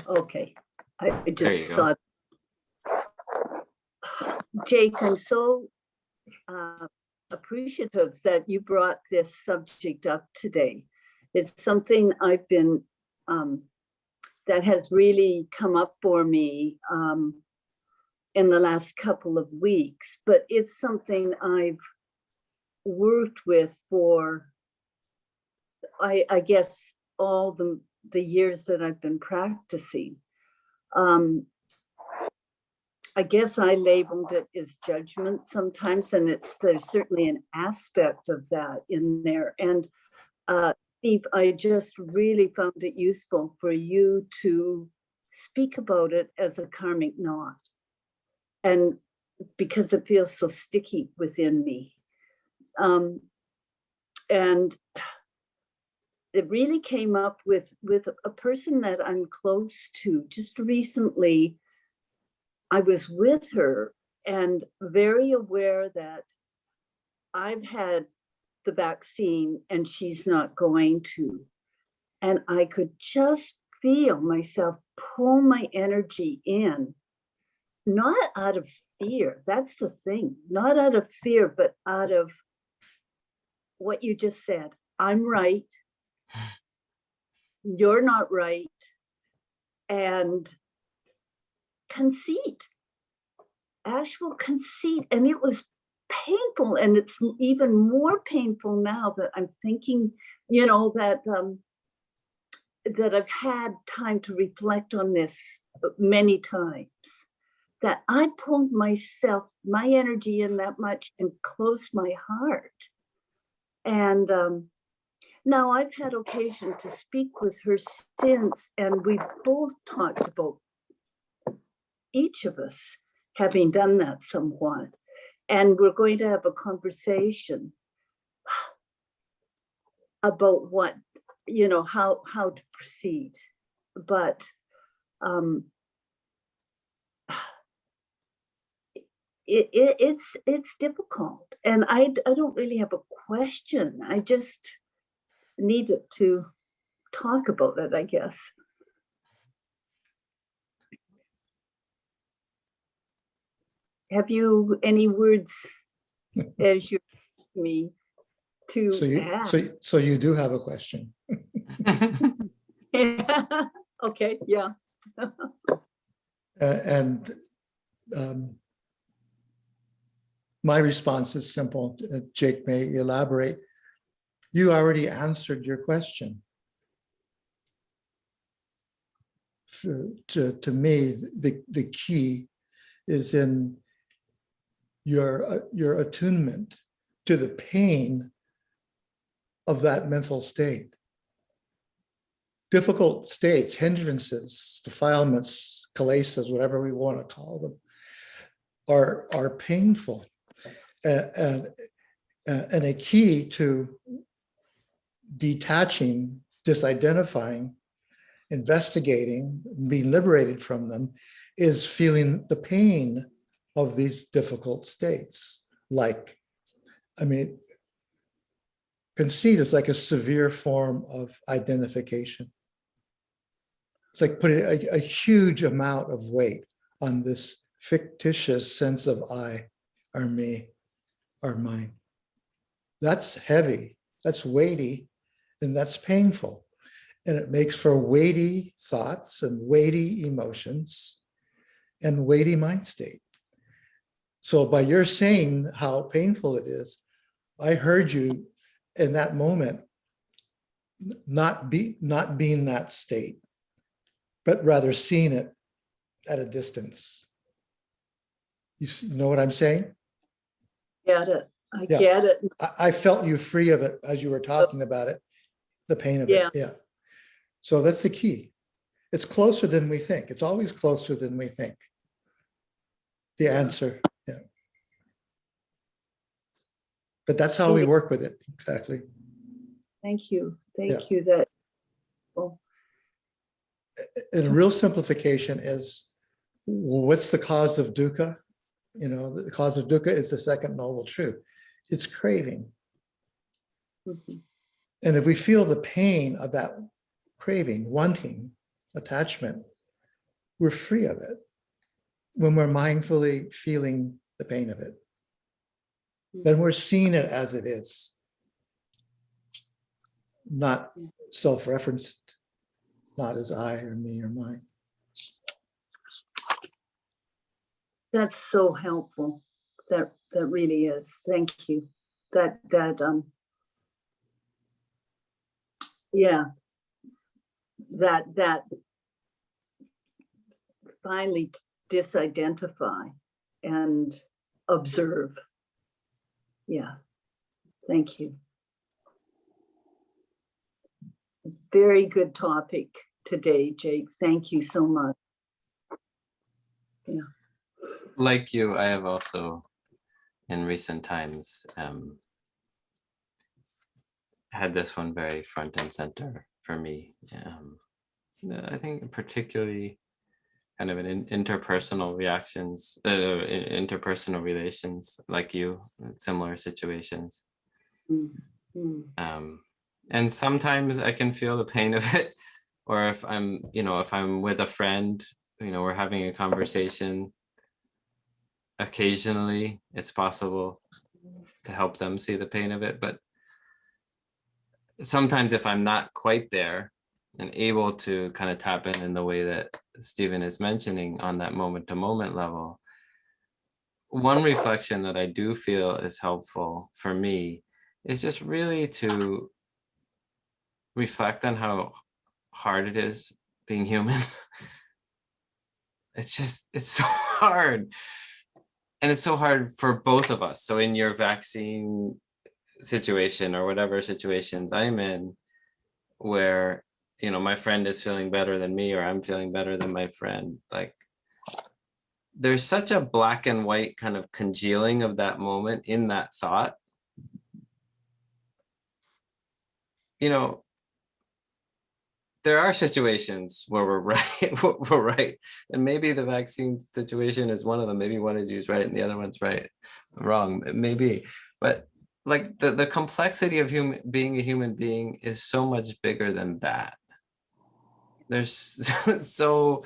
Okay, I There just you go. saw. Jake, I'm so appreciative that you brought this subject up today. It's something I've been, that has really come up for me in the last couple of weeks, but it's something I've worked with for, I guess, all the years that I've been practicing. I guess I labeled it as judgment sometimes, and there's certainly an aspect of that in there. And Steve, I just really found it useful for you to speak about it as a karmic knot, and because it feels so sticky within me. And it really came up with a person that I'm close to. Just recently, I was with her and very aware that I've had the vaccine and she's not going to. And I could just feel myself pull my energy in, not out of fear. That's the thing, not out of fear, but out of what you just said. I'm right. You're not right. And conceit, actual conceit. And it was painful. And it's even more painful now that I'm thinking, that I've had time to reflect on this many times, that I pulled my energy in that much and closed my heart. And now I've had occasion to speak with her since, and we both talked about each of us having done that somewhat. And we're going to have a conversation about what, how to proceed. But it's difficult. And I don't really have a question. I just needed to talk about it, I guess. Have you any words as you me to add? So you do have a question. Okay, yeah. And my response is simple. Jake may elaborate. You already answered your question. To me, the key is in your attunement to the pain of that mental state. Difficult states, hindrances, defilements, kilesas, whatever we want to call them, are painful. And a key to detaching, disidentifying, investigating, being liberated from them is feeling the pain of these difficult states. Like, I mean, conceit is like a severe form of identification. It's like putting a huge amount of weight on this fictitious sense of I, or me, or mine. That's heavy, that's weighty, and that's painful. And it makes for weighty thoughts and weighty emotions and weighty mind state. So by your saying how painful it is, I heard you in that moment not being that state, but rather seeing it at a distance. You know what I'm saying? Get it. I Yeah. get it. I felt you free of it as you were talking about it, the pain of Yeah. it. Yeah. So that's the key. It's closer than we think. It's always closer than we think. The answer. Yeah. But that's how we work with it. Exactly. Thank you. Yeah. Thank you. That. Well, And a real simplification is, what's the cause of dukkha? You know, the cause of dukkha is the second noble truth. It's craving. mhm. And if we feel the pain of that craving, wanting, attachment, we're free of it when we're mindfully feeling the pain of it. Then we're seeing it as it is, not self-referenced, not as I or me or mine. That's so helpful. That really is. Thank you. Yeah. That finally disidentify and observe. Yeah. Thank you. Very good topic today, Jake. Thank you so much. Yeah. Like you, I have also in recent times had this one very front and center for me. I think particularly kind of in interpersonal reactions, interpersonal relations, like you, similar situations. Mm-hmm. And sometimes I can feel the pain of it, or if I'm with a friend, we're having a conversation, occasionally it's possible to help them see the pain of it. But sometimes if I'm not quite there and able to kind of tap in the way that Stephen is mentioning on that moment to moment level, one reflection that I do feel is helpful for me is just really to reflect on how hard it is being human. It's so hard. And it's so hard for both of us. So in your vaccine situation or whatever situations I'm in, where, my friend is feeling better than me, or I'm feeling better than my friend, like there's such a black and white kind of congealing of that moment in that thought. There are situations where we're right, we're right. And maybe the vaccine situation is one of them. Maybe one is used right and the other one's wrong, maybe. But like the complexity of being a human being is so much bigger than that. There's so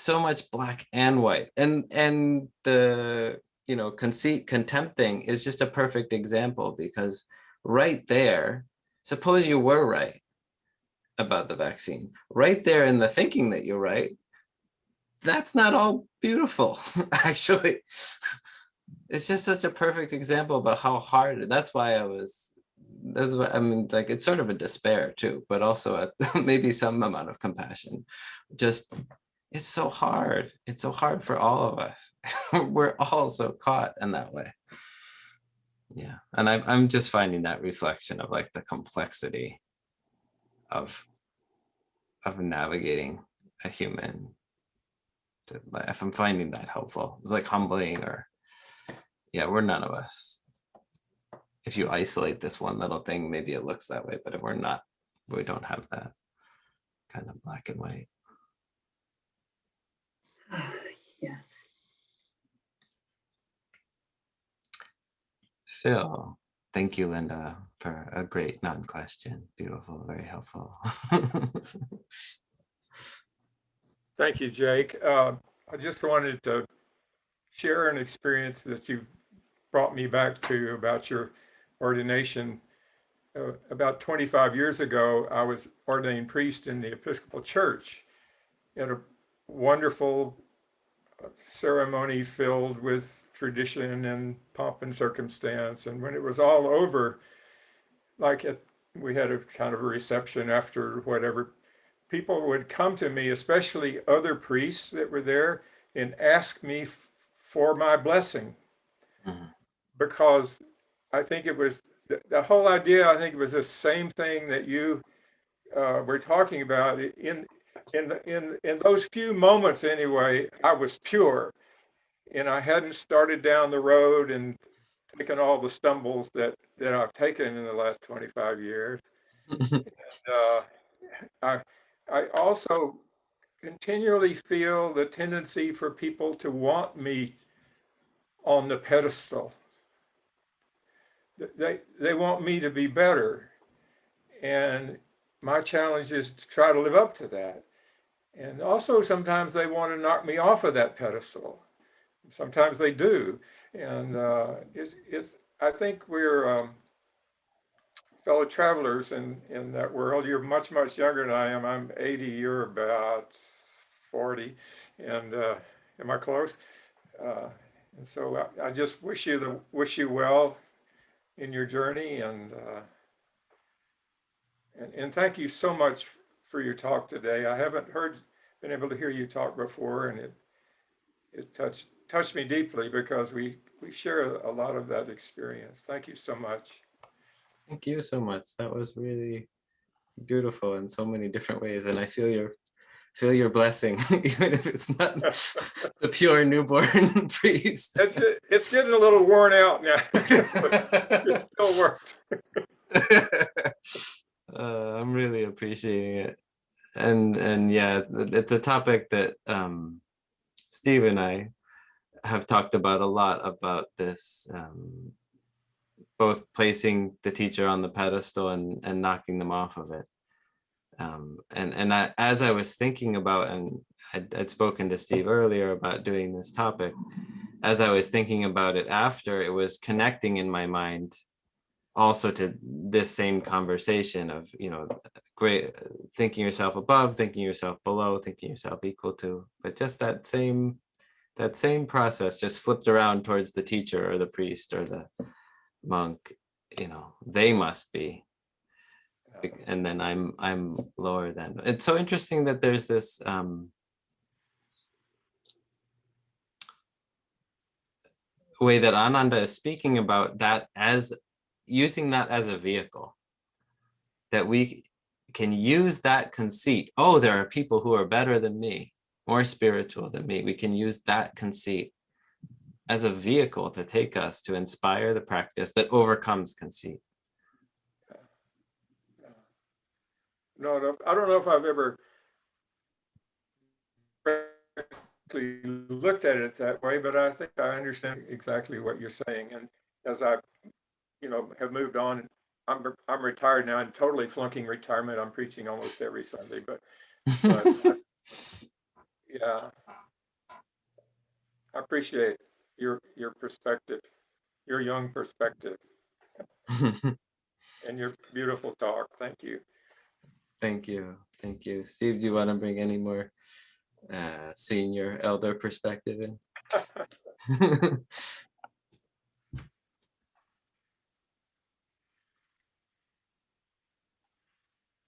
much black and white. And the, conceit, contempt thing is just a perfect example, because right there, suppose you were right about the vaccine, right there in the thinking that you're right, that's not all beautiful. Actually, it's just such a perfect example about how hard. That's why I mean, like, it's sort of a despair too, but also maybe some amount of compassion. Just it's so hard. It's so hard for all of us. We're all so caught in that way. Yeah. And I'm just finding that reflection of like the complexity of navigating a human. If I'm finding that helpful, it's like humbling, or yeah, we're none of us. If you isolate this one little thing, maybe it looks that way, but if we're not, we don't have that kind of black and white. Yes. Phil, thank you, Linda, for a great non-question. Beautiful, very helpful. Thank you, Jake. I just wanted to share an experience that you brought me back to about your ordination. About 25 years ago, I was ordained priest in the Episcopal Church at a wonderful ceremony filled with tradition and pomp and circumstance. And when it was all over, we had a kind of a reception after whatever, people would come to me, especially other priests that were there, and ask me for my blessing. Mhm. Because I think it was the whole idea, I think it was the same thing that you were talking about. In those few moments anyway, I was pure, and I hadn't started down the road and taken all the stumbles that I've taken in the last 25 years. Uh, I I also continually feel the tendency for people to want me on the pedestal. They want me to be better, and my challenge is to try to live up to that. And also sometimes they want to knock me off of that pedestal. Sometimes they do, and it's I think we're fellow travelers in that world. You're much younger than I am. I'm 80. You're about 40, and am I close? Uh, and so I just wish you well in your journey, and thank you so much for your talk today. I haven't been able to hear you talk before, and it touched me deeply because we share a lot of that experience. Thank you so much. Thank you so much. That was really beautiful in so many different ways, and I feel your blessing, even if it's not the pure newborn priest. It's getting a little worn out now, but it still works. I'm really appreciating it, and yeah, it's a topic that Steve and I have talked about a lot, about this, both placing the teacher on the pedestal and knocking them off of it. And as I was thinking about, and I'd spoken to Steve earlier about doing this topic, as I was thinking about it after, it was connecting in my mind also to this same conversation of, great, thinking yourself above, thinking yourself below, thinking yourself equal to, but just that same process just flipped around towards the teacher or the priest or the monk. They must be, and then I'm lower than. It's so interesting that there's this way that Ananda is speaking about that, as using that as a vehicle, that we can use that conceit. Oh, there are people who are better than me, more spiritual than me. We can use that conceit as a vehicle to take us to inspire the practice that overcomes conceit. No, I don't know if I've ever looked at it that way, but I think I understand exactly what you're saying. And as I, have moved on, I'm retired now. I'm totally flunking retirement. I'm preaching almost every Sunday, but yeah, I appreciate your perspective, your young perspective, and your beautiful talk. Thank you. Thank you. Steve, do you want to bring any more senior elder perspective in?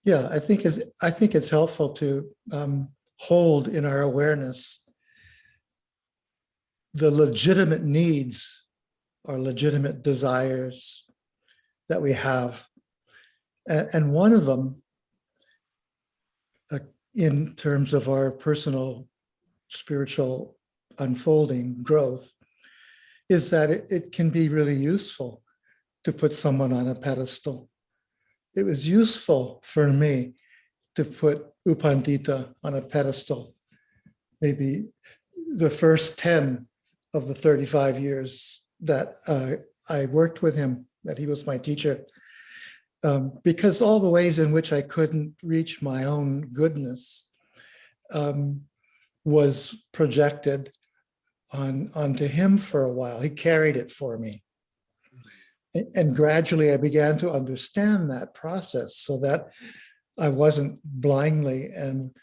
Yeah, I think it's helpful to hold in our awareness the legitimate needs or legitimate desires that we have. And one of them, in terms of our personal spiritual unfolding growth, is that it can be really useful to put someone on a pedestal. It was useful for me to put U Pandita on a pedestal. Maybe the first 10 of the 35 years that I worked with him, that he was my teacher, because all the ways in which I couldn't reach my own goodness was projected onto him for a while. He carried it for me. And gradually I began to understand that process so that I wasn't blindly and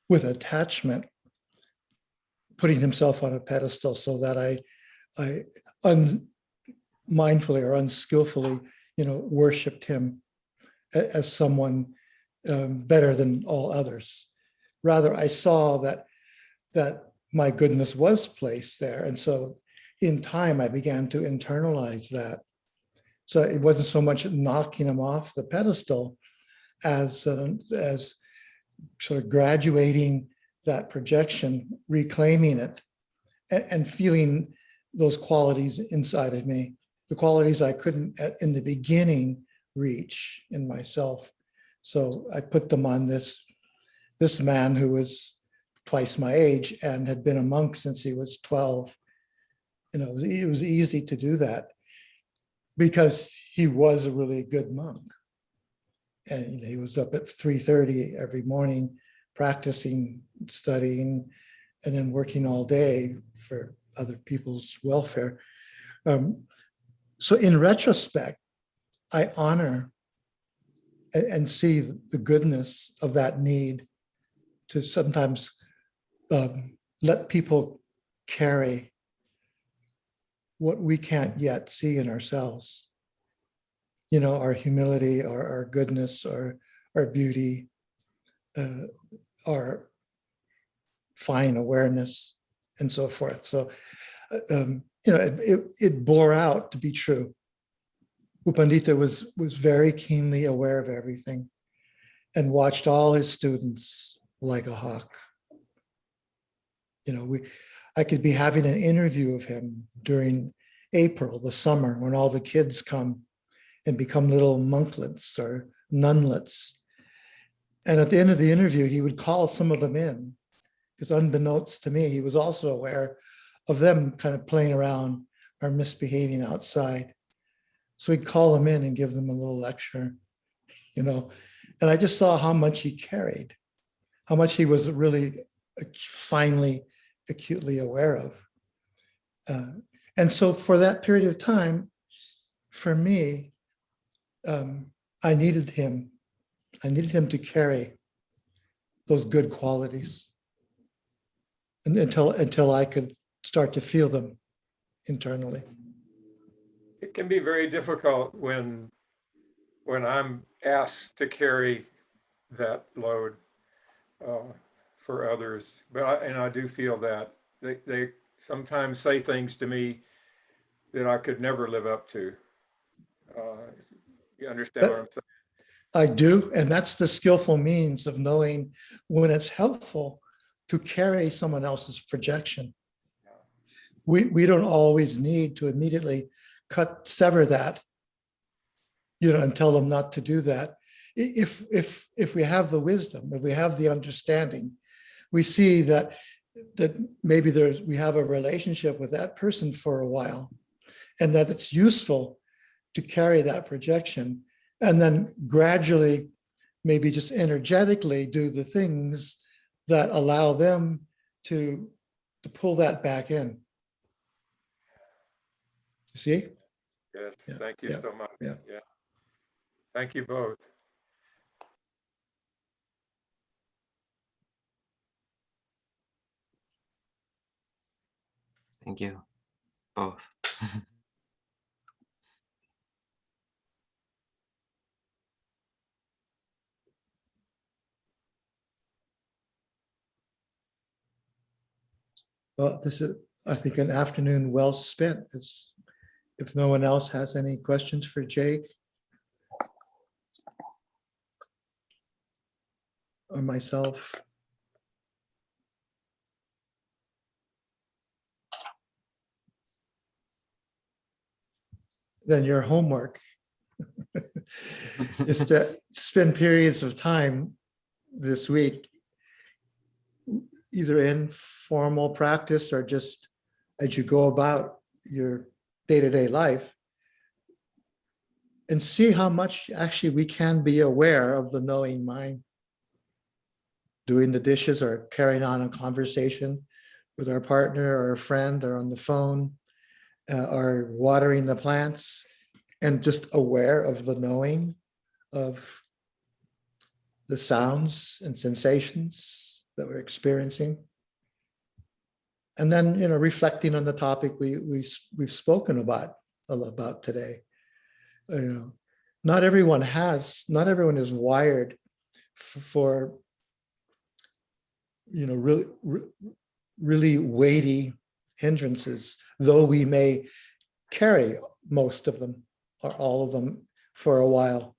with attachment putting himself on a pedestal, so that I mindfully or unskillfully, worshipped him as someone better than all others. Rather, I saw that my goodness was placed there. And so in time, I began to internalize that. So it wasn't so much knocking him off the pedestal as sort of graduating that projection, reclaiming it, and feeling those qualities inside of me, the qualities I couldn't in the beginning reach in myself. So I put them on this man who was twice my age and had been a monk since he was 12. It was easy to do that because he was a really good monk. And he was up at 3:30 every morning, practicing, studying, and then working all day for other people's welfare. So in retrospect, I honor and see the goodness of that need to sometimes let people carry what we can't yet see in ourselves. Our humility, our goodness, our beauty, our fine awareness, and so forth. So, it bore out to be true. U Pandita was very keenly aware of everything and watched all his students like a hawk. I could be having an interview of him during April, the summer, when all the kids come and become little monklets or nunlets. And at the end of the interview, he would call some of them in, because unbeknownst to me, he was also aware of them kind of playing around or misbehaving outside. So he'd call them in and give them a little lecture, and I just saw how much he carried, how much he was really finely, acutely aware of. And so for that period of time, for me, I needed him. I needed him to carry those good qualities until I could start to feel them internally. It can be very difficult when I'm asked to carry that load for others. But I do feel that they sometimes say things to me that I could never live up to. You understand what I'm saying? I do, and that's the skillful means of knowing when it's helpful to carry someone else's projection. We don't always need to immediately sever that, and tell them not to do that. If we have the wisdom, if we have the understanding, we see that maybe we have a relationship with that person for a while, and that it's useful to carry that projection, and then gradually, maybe just energetically do the things that allow them to pull that back in. You see? Yes, Yeah, thank you yeah, so much. yeah. Yeah. Thank you both. Thank you both. Well, this is, I think, an afternoon well spent. If no one else has any questions for Jake or myself. Then your homework is to spend periods of time this week, either in formal practice or just as you go about your day-to-day life, and see how much actually we can be aware of the knowing mind. Doing the dishes or carrying on a conversation with our partner or a friend or on the phone, or watering the plants, and just aware of the knowing of the sounds and sensations that we're experiencing. And then, reflecting on the topic we've spoken about today. Not everyone is wired for really weighty hindrances, though we may carry most of them or all of them for a while,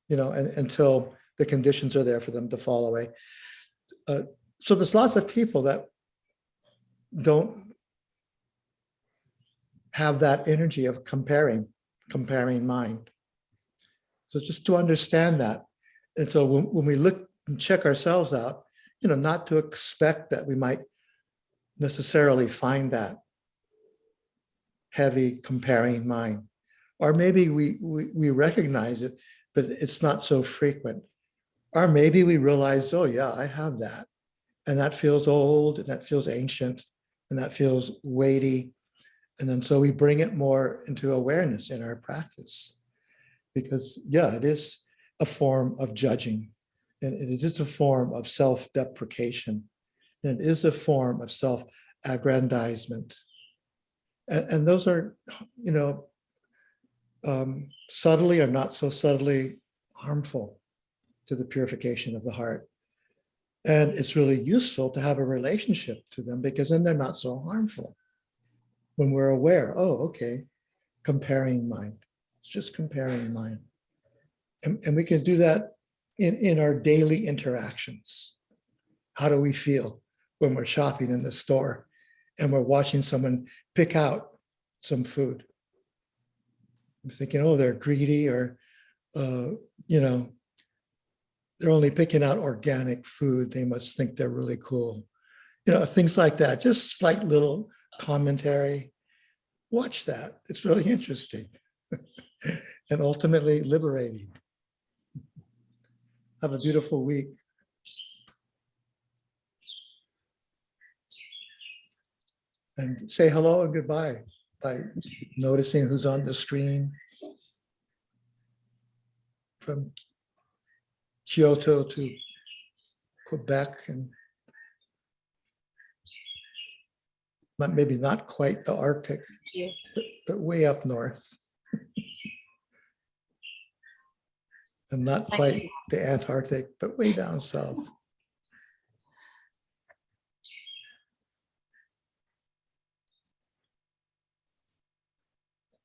until the conditions are there for them to fall away. So there's lots of people that don't have that energy of comparing mind. So just to understand that. And so when we look and check ourselves out, not to expect that we might necessarily find that heavy comparing mind. Or maybe we recognize it, but it's not so frequent. Or maybe we realize, oh yeah, I have that. And that feels old, and that feels ancient, and that feels weighty. And then so we bring it more into awareness in our practice. Because yeah, it is a form of judging, and it is a form of self-deprecation, and it is a form of self-aggrandizement. And those are, subtly or not so subtly harmful to the purification of the heart. And it's really useful to have a relationship to them, because then they're not so harmful. When we're aware, oh, okay, comparing mind. It's just comparing mind. And we can do that in our daily interactions. How do we feel when we're shopping in the store and we're watching someone pick out some food? I'm thinking, oh, they're greedy, or, they're only picking out organic food. They must think they're really cool. Things like that, just slight little commentary. Watch that. It's really interesting and ultimately liberating. Have a beautiful week. And say hello and goodbye by noticing who's on the screen. From Kyoto to Quebec, and maybe not quite the Arctic, but way up north. And not quite the Antarctic, but way down south.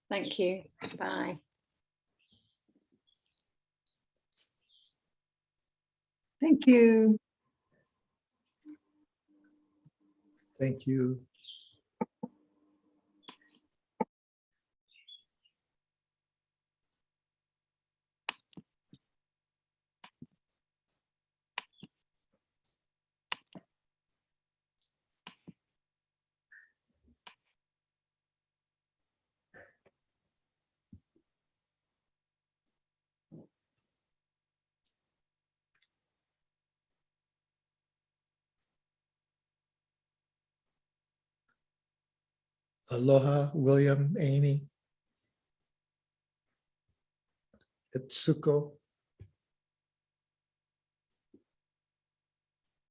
Thank you. Bye. Thank you. Thank you. Aloha, William, Amy, Itsuko.